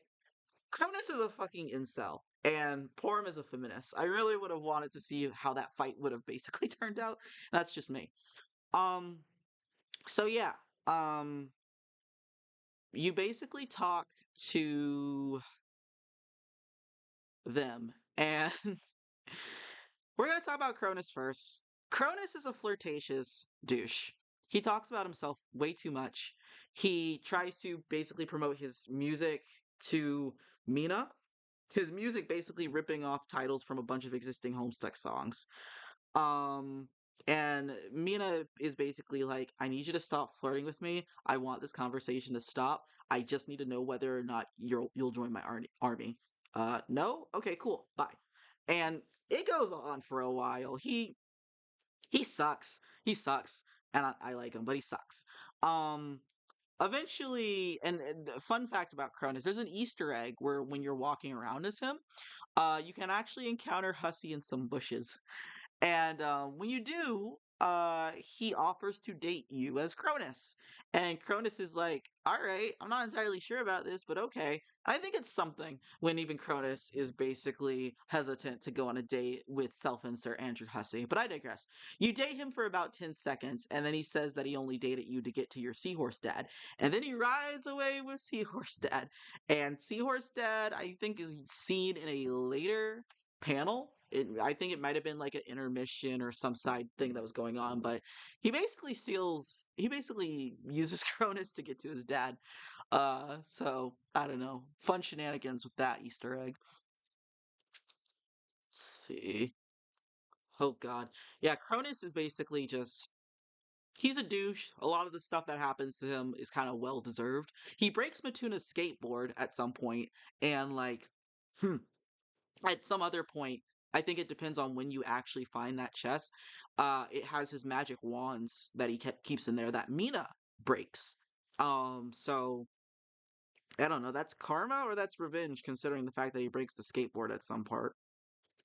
Cronus is a fucking incel, and Porum is a feminist. I really would have wanted to see how that fight would have basically turned out. That's just me. Um, so yeah, um, you basically talk to them, and we're gonna talk about Cronus first. Cronus is a flirtatious douche. He talks about himself way too much. He tries to basically promote his music to Meenah. His music basically ripping off titles from a bunch of existing Homestuck songs. Um, and Mina is basically like, I need you to stop flirting with me. I want this conversation to stop. I just need to know whether or not you'll join my army. No? Okay, cool. Bye. And it goes on for a while. He sucks. He sucks. And I like him, but he sucks. Um, eventually, and the fun fact about Cronus, there's an Easter egg where when you're walking around as him, you can actually encounter Hussey in some bushes. And when you do, he offers to date you as Cronus. And Cronus is like, all right, I'm not entirely sure about this, but okay. I think it's something when even Cronus is basically hesitant to go on a date with self insert Andrew Hussey. But I digress. You date him for about 10 seconds, and then he says that he only dated you to get to your Seahorse Dad. And then he rides away with Seahorse Dad. And Seahorse Dad, I think, is seen in a later panel. I think it might have been like an intermission or some side thing that was going on, but he basically uses Cronus to get to his dad. So I don't know. Fun shenanigans with that Easter egg. Let's see. Oh god. Yeah, Cronus is basically just he's a douche. A lot of the stuff that happens to him is kind of well deserved. He breaks Matuna's skateboard at some point, and like hmm, at some other point, I think it depends on when you actually find that chest. It has his magic wands that he keeps in there that Meenah breaks. So I don't know. That's karma or that's revenge, considering the fact that he breaks the skateboard at some part.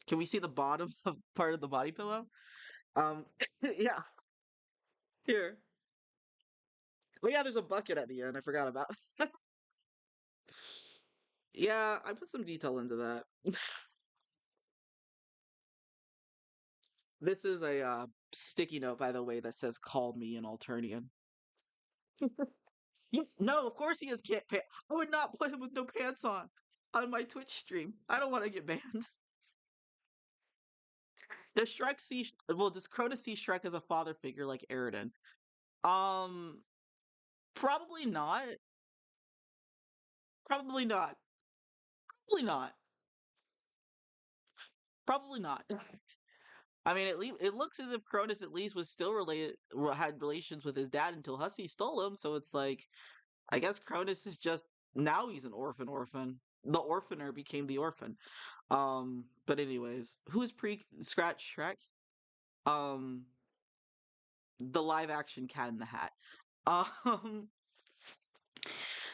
Can we see the bottom of part of the body pillow? Um, yeah, here. Oh yeah, there's a bucket at the end. I forgot about. Yeah, I put some detail into that. This is a sticky note, by the way, that says "Call me an Alternian." No, of course he has can't pants. I would not put him with no pants on my Twitch stream. I don't want to get banned. Does Shrek see? Well, does Cronus see Shrek as a father figure like Eridan? Um, probably not. Probably not. Probably not. Probably not. I mean, at least it looks as if Cronus at least was still related, had relations with his dad until Hussey stole him. So it's like, I guess Cronus is just now he's an orphan. The orphaner became the orphan. But anyways, who's pre-scratch Shrek? Um, the live action Cat in the Hat. Um,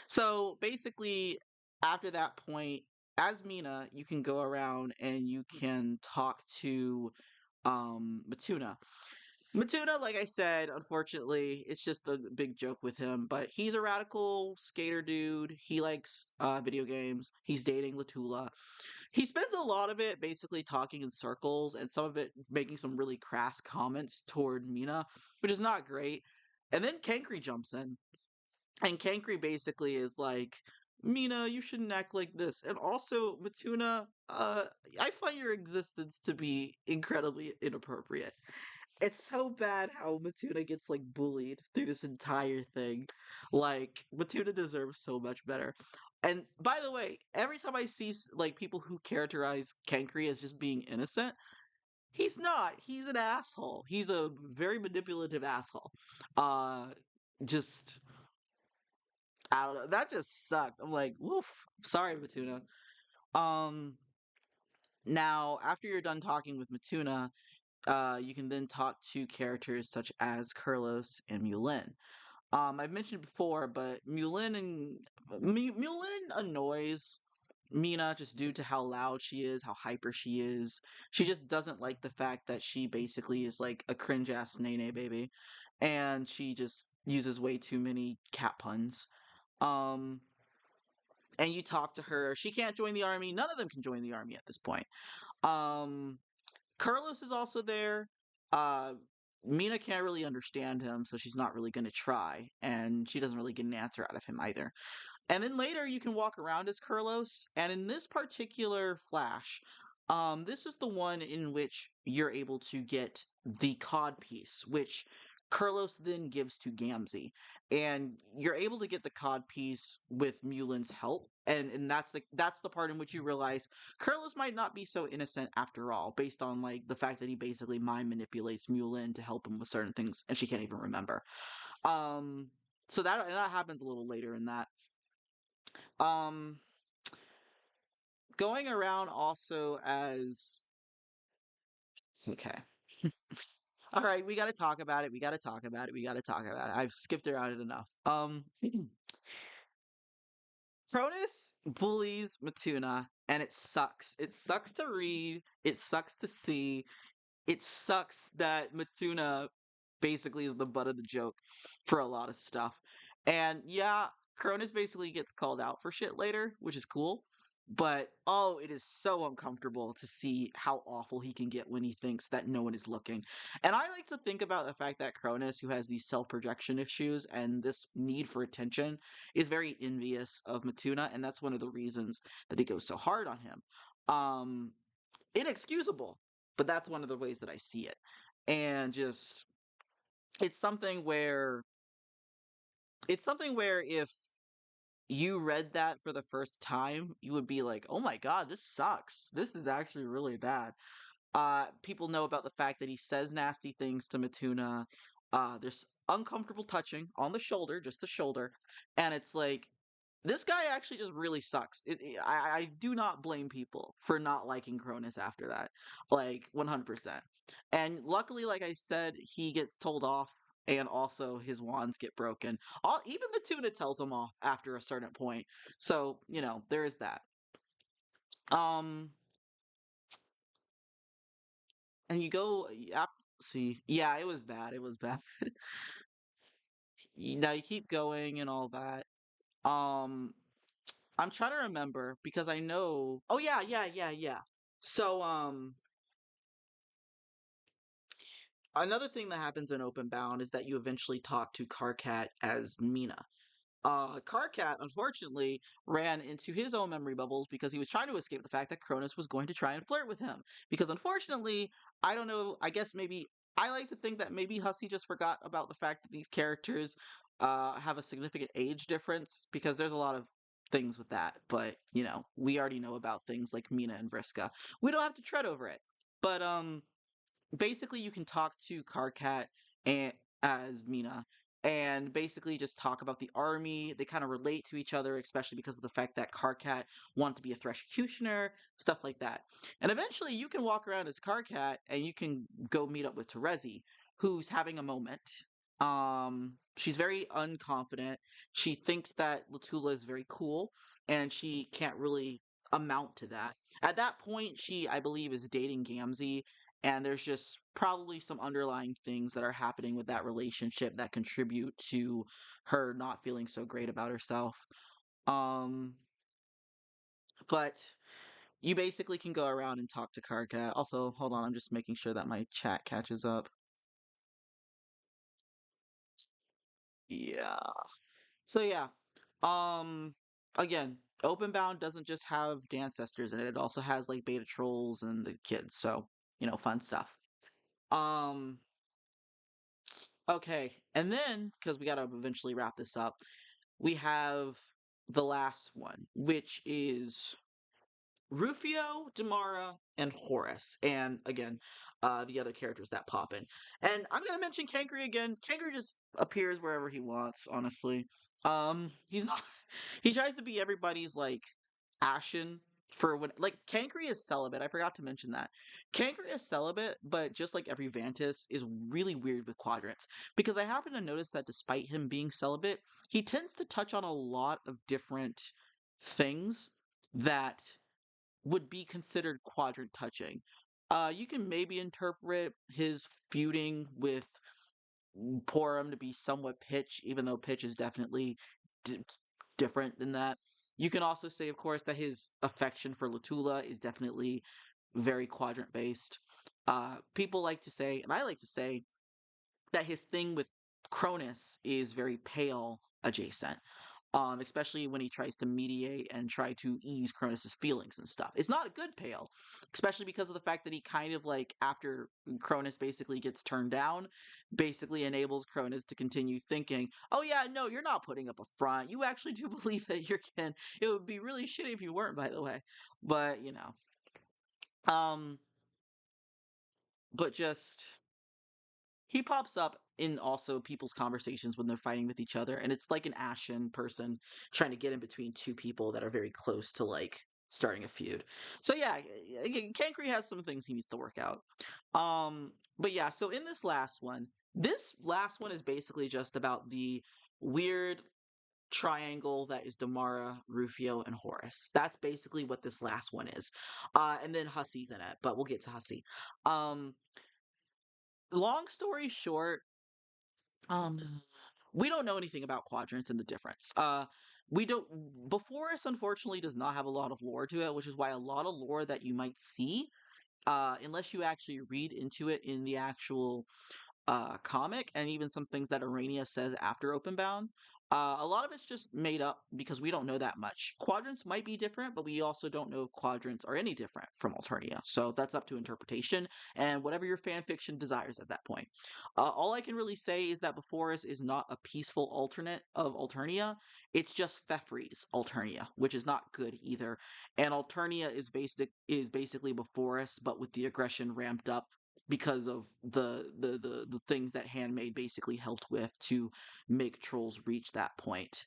so basically, after that point, as Mina, you can go around and you can talk to Matuna. Matuna, like I said, unfortunately, it's just a big joke with him, but he's a radical skater dude. He likes video games. He's dating Latula. He spends a lot of it basically talking in circles and some of it making some really crass comments toward Mina, which is not great. And then Kankri jumps in. And Kankri basically is like, Mina, you shouldn't act like this. And also, Matuna, I find your existence to be incredibly inappropriate. It's so bad how Matuna gets like bullied through this entire thing. Like Matuna deserves so much better. And by the way, every time I see like people who characterize Kankri as just being innocent, he's not. He's an asshole. He's a very manipulative asshole. Uh just I don't know. That just sucked. I'm like, woof. Sorry, Matuna. Um Now, after you're done talking with Matuna, you can then talk to characters such as Kurlos and Mulin. I've mentioned before, but Mulin annoys Mina just due to how loud she is, how hyper she is. She just doesn't like the fact that she basically is like a cringe ass nene baby, and she just uses way too many cat puns. Um, and you talk to her, she can't join the army. None of them can join the army at this point. Um, Carlos is also there. Uh, Mina can't really understand him, so she's not really going to try, and she doesn't really get an answer out of him either. And then later you can walk around as Kurlos, and in this particular flash, this is the one in which you're able to get the cod piece, which Kurlos then gives to Gamzee. And you're able to get the cod piece with Mulin's help, and that's the part in which you realize Kurlos might not be so innocent after all, based on like the fact that he basically mind manipulates Mulin to help him with certain things, and she can't even remember. Um, so that happens a little later in that. Um, Going around also as okay. All right, we got to talk about it. We got to talk about it. We got to talk about it. I've skipped around it enough. Cronus bullies Matuna, and it sucks. It sucks to read. It sucks to see. It sucks that Matuna basically is the butt of the joke for a lot of stuff. And yeah, Cronus basically gets called out for shit later, which is cool. But oh, it is so uncomfortable to see how awful he can get when he thinks that no one is looking. And I like to think about the fact that Cronus, who has these self projection issues and this need for attention, is very envious of Matuna, and that's one of the reasons that he goes so hard on him. Um, Inexcusable, but that's one of the ways that I see it. And just it's something where if you read that for the first time, you would be like, "Oh my god, this sucks. This is actually really bad." People know about the fact that he says nasty things to Matuna. There's uncomfortable touching on the shoulder, just the shoulder, and it's like this guy actually just really sucks. I do not blame people for not liking Cronus after that, like 100%. And luckily, like I said, he gets told off, and also his wands get broken. Even Matuna tells him off after a certain point. So there is that. Um, and you go see, yeah, it was bad. It was bad. Now you keep going and all that. Um, I'm trying to remember because I know. Oh yeah, yeah, yeah, yeah. So another thing that happens in Openbound is that you eventually talk to Karkat as Meenah. Karkat, unfortunately, ran into his own memory bubbles because he was trying to escape the fact that Cronus was going to try and flirt with him. Because unfortunately, I don't know, I guess maybe I like to think that maybe Hussey just forgot about the fact that these characters have a significant age difference because there's a lot of things with that. But, we already know about things like Mina and Vriska. We don't have to tread over it. But basically you can talk to Karkat and as Mina and basically just talk about the army. They kind of relate to each other, especially because of the fact that Karkat wanted to be a Thresh-Cutioner, stuff like that. And eventually you can walk around as Karkat and you can go meet up with Terezi, who's having a moment. She's very unconfident. She thinks that Latula is very cool, and she can't really amount to that. At that point, she, I believe, is dating Gamzee, and there's just probably some underlying things that are happening with that relationship that contribute to her not feeling so great about herself. Um, but you basically can go around and talk to Karkat. Also, hold on, I'm just making sure that my chat catches up. Yeah. So yeah. Um Again, Openbound doesn't just have Dancestors in it. It also has like beta trolls and the kids. So, fun stuff. Um Okay, and then because we got to eventually wrap this up, we have the last one, which is Rufio, Damara, and Horace, and again, the other characters that pop in. And I'm gonna mention Kankri again. Kankri just appears wherever he wants, honestly. He's not. He tries to be everybody's like Ashen for when like Kankri is celibate. I forgot to mention that. Kankri is celibate, but just like every Vantis, is really weird with quadrants. Because I happen to notice that despite him being celibate, he tends to touch on a lot of different things that would be considered quadrant touching. You can maybe interpret his feuding with Porum to be somewhat pitch, even though pitch is definitely d- different than that. You can also say, of course, that his affection for Latula is definitely very quadrant based. People like to say, and I like to say, that his thing with Cronus is very pale adjacent, especially when he tries to mediate and try to ease Cronus's feelings and stuff. It's not a good pale, especially because of the fact that he kind of like after Cronus basically gets turned down, basically enables Cronus to continue thinking, "Oh yeah, no, you're not putting up a front. You actually do believe that you're can. It would be really shitty if you weren't, by the way." But um, but just he pops up in also people's conversations when they're fighting with each other, and it's like an ashen person trying to get in between two people that are very close to like starting a feud. So yeah, again, Kankri has some things he needs to work out. But yeah, so in this last one is basically just about the weird triangle that is Damara, Rufio, and Horus. That's basically what this last one is. And then Hussey's in it, but we'll get to Hussey. Um, long story short, um, we don't know anything about quadrants and the difference. We don't. Before us, unfortunately, does not have a lot of lore to it, which is why a lot of lore that you might see, unless you actually read into it in the actual comic, and even some things that Arania says after Openbound. A lot of it's just made up because we don't know that much. Quadrants might be different, but we also don't know if quadrants are any different from Alternia. So that's up to interpretation and whatever your fan fiction desires at that point. All I can really say is that Before Us is not a peaceful alternate of Alternia. It's just Fefri's Alternia, which is not good either. And Alternia is basically Before Us, but with the aggression ramped up because of the things that Handmaid basically helped with to make trolls reach that point.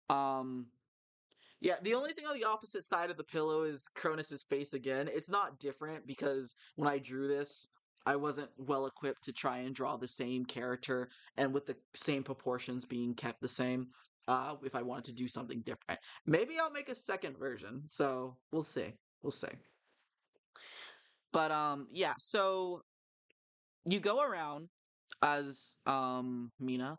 Um yeah, the only thing on the opposite side of the pillow is Cronus's face again. It's not different because when I drew this, I wasn't well equipped to try and draw the same character and with the same proportions being kept the same. If I wanted to do something different, maybe I'll make a second version. So we'll see. We'll see. But yeah. So you go around as Meenah.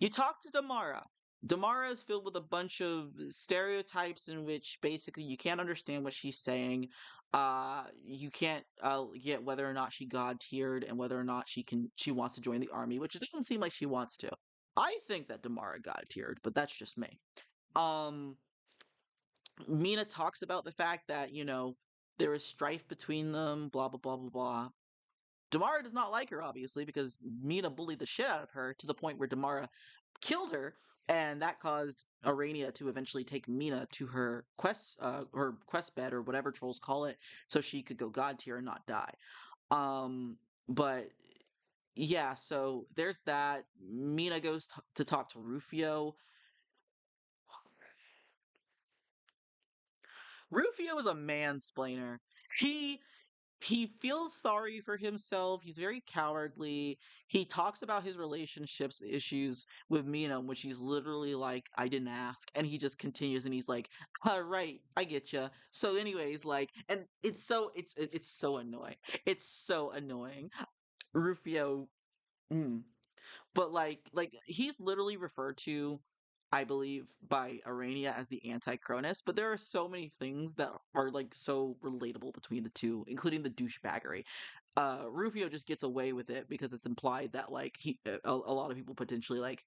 You talk to Damara. Damara is filled with a bunch of stereotypes in which basically you can't understand what she's saying. You can't get whether or not she god tiered and whether or not she wants to join the army, which it doesn't seem like she wants to. I think that Damara god tiered, but that's just me. Um, Meenah talks about the fact that there is strife between them, blah blah blah blah blah. Damara does not like her, obviously, because Meenah bullied the shit out of her to the point where Damara killed her, and that caused Arania to eventually take Meenah to her quest bed or whatever trolls call it, so she could go god tier and not die. But yeah, so there's that. Meenah goes to talk to Rufio. Rufio is a mansplainer. He he feels sorry for himself. He's very cowardly. He talks about his relationships issues with Mina, which he's literally like, "I didn't ask," and he just continues, and he's like, "All right, I get you." So, anyways, like, and it's so annoying. It's so annoying. Rufio. mm, but like he's literally referred to, I believe, by Arania as the anti-Cronus, but there are so many things that are like so relatable between the two, including the douchebaggery. Rufio just gets away with it because it's implied that like a lot of people potentially like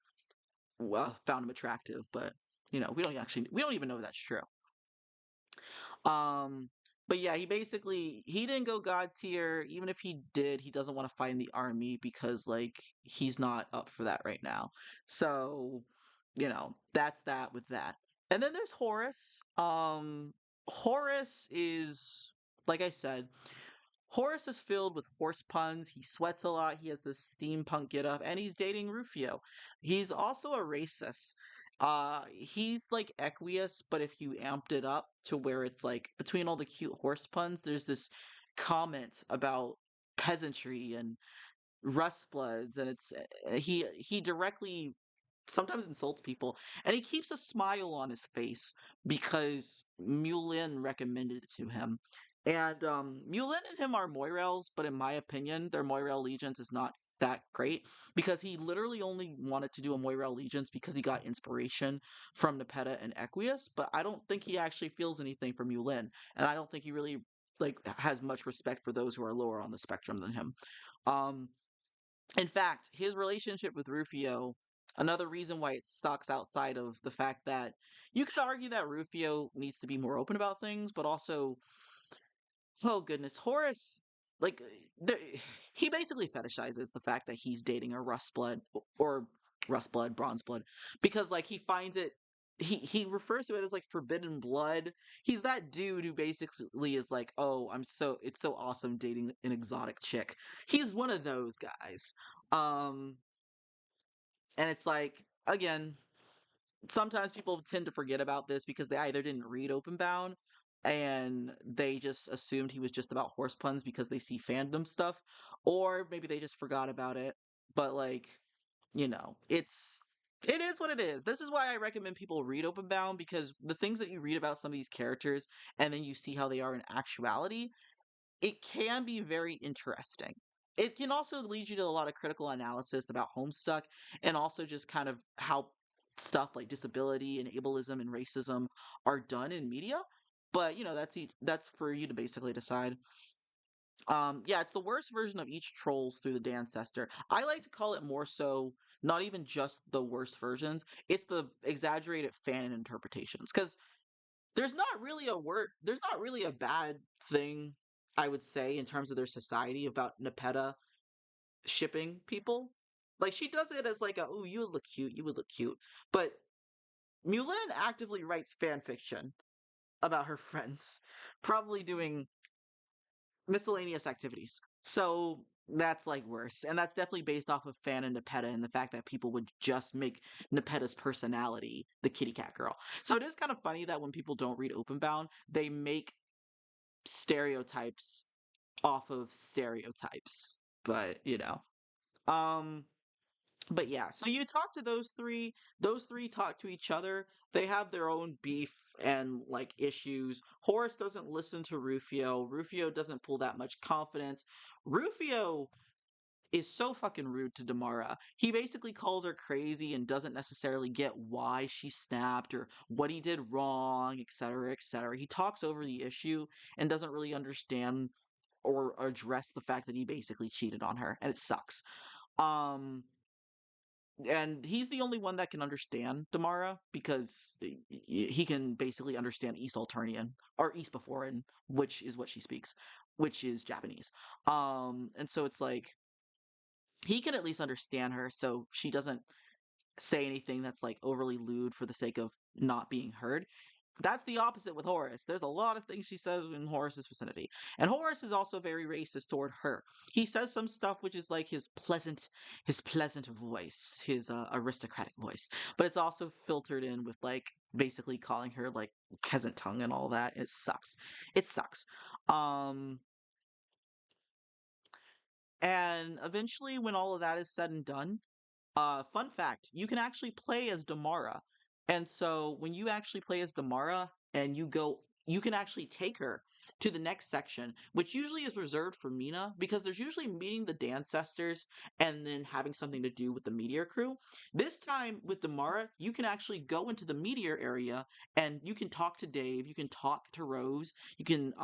found him attractive, but we don't even know if that's true. Um, but yeah, he didn't go god tier. Even if he did, he doesn't want to fight in the army because like he's not up for that right now. So, that's that with that. And then there's Horus. Horus is like I said, Horus is filled with horse puns. He sweats a lot. He has this steampunk get up, and he's dating Rufio. He's also a racist. He's like Equius, but if you amped it up to where it's like between all the cute horse puns, there's this comment about peasantry and rustbloods, and he directly sometimes insults people, and he keeps a smile on his face because Mulin recommended it to him. And Mulin and him are Moirels, but in my opinion, their Moirel allegiance is not that great because he literally only wanted to do a Moirel allegiance because he got inspiration from Nepeta and Equius, but I don't think he actually feels anything for Mulin, and I don't think he really like has much respect for those who are lower on the spectrum than him. Um, in fact, his relationship with Rufio, another reason why it sucks outside of the fact that you could argue that Rufio needs to be more open about things, but also, oh goodness, Horace, like, there, he basically fetishizes the fact that he's dating a Rust blood or Rust blood, Bronze blood, because like he finds it. He refers to it as like forbidden blood. He's that dude who basically is like, oh, it's so awesome dating an exotic chick. He's one of those guys. Um, and it's like, again, sometimes people tend to forget about this because they either didn't read Openbound and they just assumed he was just about horse puns because they see fandom stuff, or maybe they just forgot about it. But like, it is what it is. This is why I recommend people read Openbound because the things that you read about some of these characters and then you see how they are in actuality, it can be very interesting. It can also lead you to a lot of critical analysis about Homestuck and also just kind of how stuff like disability and ableism and racism are done in media. But that's for you to basically decide. Yeah, it's the worst version of each trolls through the ancestor. I like to call it more so not even just the worst versions; it's the exaggerated fan interpretations. Because there's not really a bad thing, I would say, in terms of their society about Nepeta shipping people. Like she does it as like oh, you would look cute, you would look cute. But Mulan actively writes fan fiction about her friends, probably doing miscellaneous activities. So that's like worse. And that's definitely based off of fan and Nepeta and the fact that people would just make Nepeta's personality the kitty cat girl. So it is kind of funny that when people don't read Openbound, they make stereotypes off of stereotypes. But, Um but yeah, so you talk to those three talk to each other. They have their own beef and like issues. Horace doesn't listen to Rufio. Rufio doesn't pull that much confidence. Rufio is so fucking rude to Damara. He basically calls her crazy and doesn't necessarily get why she snapped or what he did wrong, etc., etc. He talks over the issue and doesn't really understand or address the fact that he basically cheated on her, and it sucks. Um, and he's the only one that can understand Damara because he can basically understand East Alternian or East Beforean, which is what she speaks, which is Japanese. And so it's like he can at least understand her, so she doesn't say anything that's like overly lewd for the sake of not being heard. That's the opposite with Horace. There's a lot of things she says in Horace's vicinity. And Horace is also very racist toward her. He says some stuff which is like his pleasant voice, his aristocratic voice. But it's also filtered in with like basically calling her like peasant tongue and all that. It sucks. It sucks. Um and eventually when all of that is said and done, fun fact, you can actually play as Damara. And so when you actually play as Damara and you can actually take her to the next section, which usually is reserved for Meenah because there's usually meeting the Dancestors and then having something to do with the Meteor crew. This time with Damara, you can actually go into the Meteor area and you can talk to Dave, you can talk to Rose, you can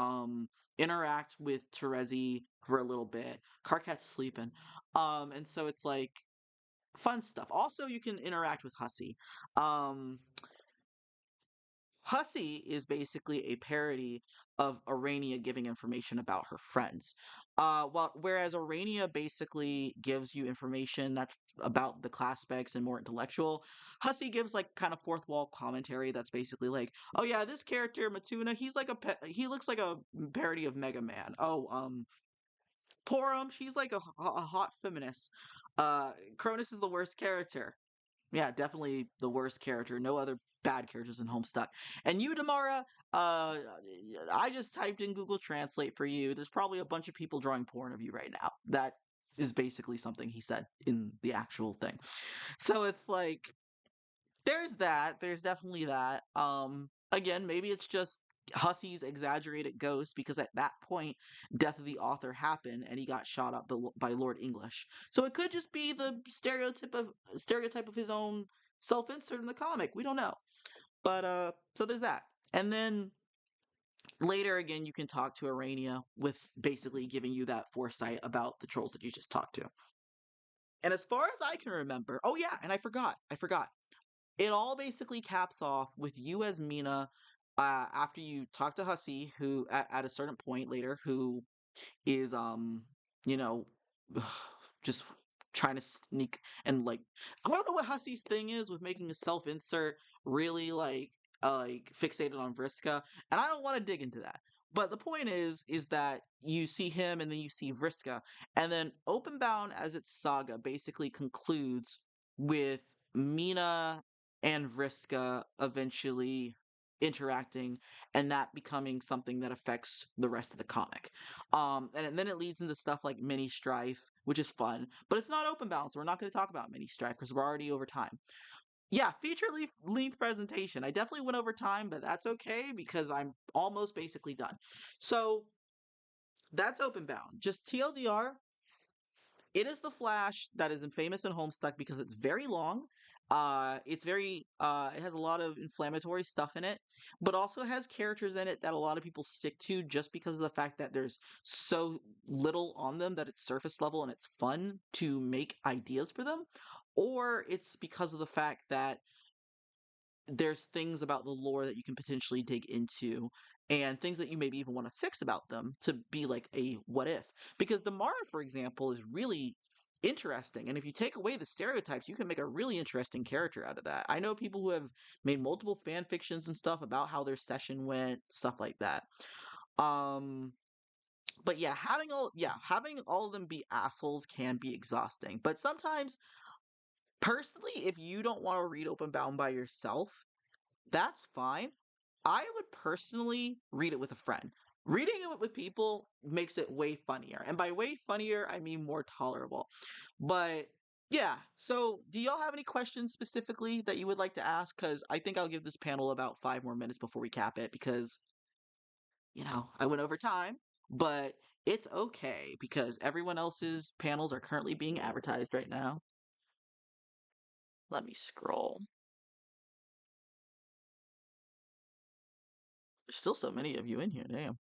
interact with Terezi for a little bit. Carcat's sleeping. And so it's like fun stuff. Also, you can interact with Hussey. Um, Hussey is basically a parody of Arania giving information about her friends. Whereas Arania basically gives you information that's about the class specs and more intellectual, Hussey gives like kind of fourth wall commentary that's basically like, oh yeah, this character Matuna, he looks like a parody of Mega Man. Oh, Porum, she's like a hot feminist. Cronus is the worst character. Yeah, definitely the worst character. No other bad characters in Homestuck. And you, Damara, I just typed in Google Translate for you. There's probably a bunch of people drawing porn of you right now. That is basically something he said in the actual thing. So it's like there's that. There's definitely that. Again, maybe it's just Hussey's exaggerated ghost because at that point, death of the author happened and he got shot up by Lord English. So it could just be the stereotype of his own self-insert in the comic. We don't know. But so there's that. And then later again, you can talk to Arania with basically giving you that foresight about the trolls that you just talked to. And as far as I can remember, oh yeah, and I forgot. It all basically caps off with you as Meenah after you talk to Hussey, who at a certain point later, who is you know just trying to sneak and like I don't know what Hussey's thing is with making a self insert really like fixated on Vriska, and I don't want to dig into that. But the point is that you see him and then you see Vriska, and then Openbound as its saga basically concludes with Mina and Vriska eventually interacting and that becoming something that affects the rest of the comic. And then it leads into stuff like mini strife, which is fun, but it's not open balance. So we're not going to talk about mini strife because we're already over time. Yeah, feature length presentation. I definitely went over time, but that's okay because I'm almost basically done. So that's open bound. Just TLDR, it is the Flash that is infamous in Homestuck because it's very long. It has a lot of inflammatory stuff in it, but also has characters in it that a lot of people stick to just because of the fact that there's so little on them that it's surface level and it's fun to make ideas for them, or it's because of the fact that there's things about the lore that you can potentially dig into and things that you maybe even want to fix about them to be like a what if. Because the Mara, for example, is really interesting. And if you take away the stereotypes, you can make a really interesting character out of that. I know people who have made multiple fan fictions and stuff about how their session went, stuff like that. Um but yeah, having all of them be assholes can be exhausting. But sometimes personally, if you don't want to read Openbound by yourself, that's fine. I would personally read it with a friend. Reading it with people makes it way funnier. And by way funnier, I mean more tolerable. But yeah, so do y'all have any questions specifically that you would like to ask? Because I think I'll give this panel about 5 more minutes before we cap it because, I went over time, but it's okay because everyone else's panels are currently being advertised right now. Let me scroll. There's still so many of you in here, damn.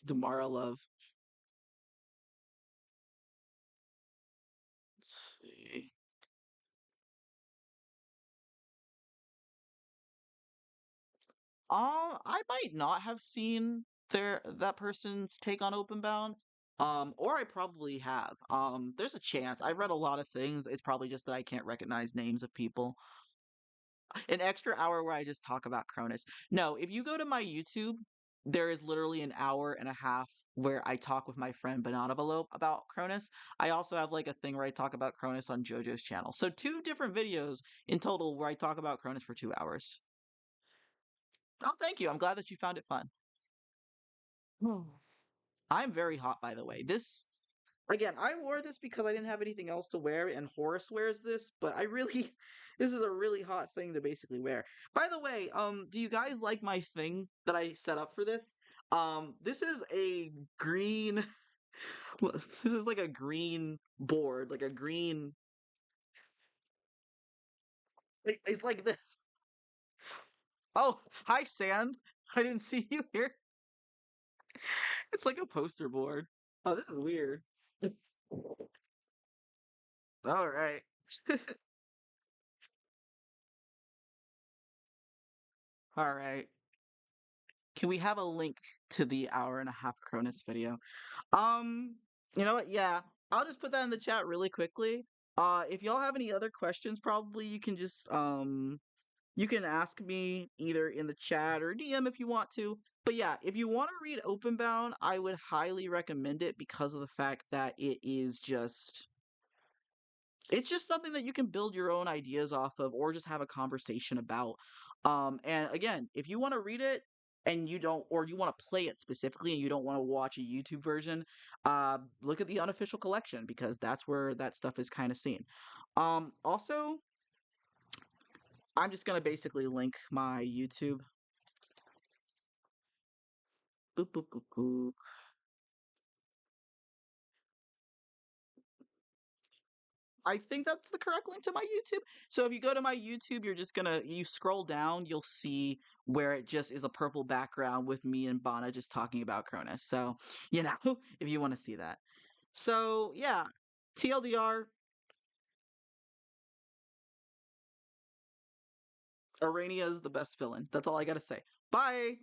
Tomorrow, love. Let's see. I might not have seen that person's take on Openbound. Or I probably have. There's a chance. I've read a lot of things. It's probably just that I can't recognize names of people. An extra hour where I just talk about Cronus. No, if you go to my YouTube, there is literally an hour and a half where I talk with my friend Banana Below about Cronus. I also have like a thing where I talk about Cronus on JoJo's channel. So two different videos in total where I talk about Cronus for 2 hours. Oh, thank you. I'm glad that you found it fun. Hmm. I'm very hot, by the way. This, again, I wore this because I didn't have anything else to wear, and Horace wears this, but I really, this is a really hot thing to basically wear. By the way, do you guys like my thing that I set up for this? This is a green, this is like a green board, like a green, it's like this. Oh, hi, Sans. I didn't see you here. It's like a poster board. Oh, this is weird. All right. All right. Can we have a link to the hour and a half Cronus video? Um, you know what? Yeah, I'll just put that in the chat really quickly. If y'all have any other questions, probably you can just You can ask me either in the chat or DM if you want to. But yeah, if you want to read Openbound, I would highly recommend it because of the fact that it's just something that you can build your own ideas off of or just have a conversation about. And again, if you want to read it and you don't, or you want to play it specifically and you don't want to watch a YouTube version, look at the unofficial collection because that's where that stuff is kind of seen. Also, I'm just gonna basically link my YouTube. Boop boop boop boop. I think that's the correct link to my YouTube. So if you go to my YouTube, you scroll down, you'll see where it just is a purple background with me and Bana just talking about Cronus. So, you know, if you want to see that. So, yeah, TLDR, Arania is the best villain. That's all I gotta say. Bye!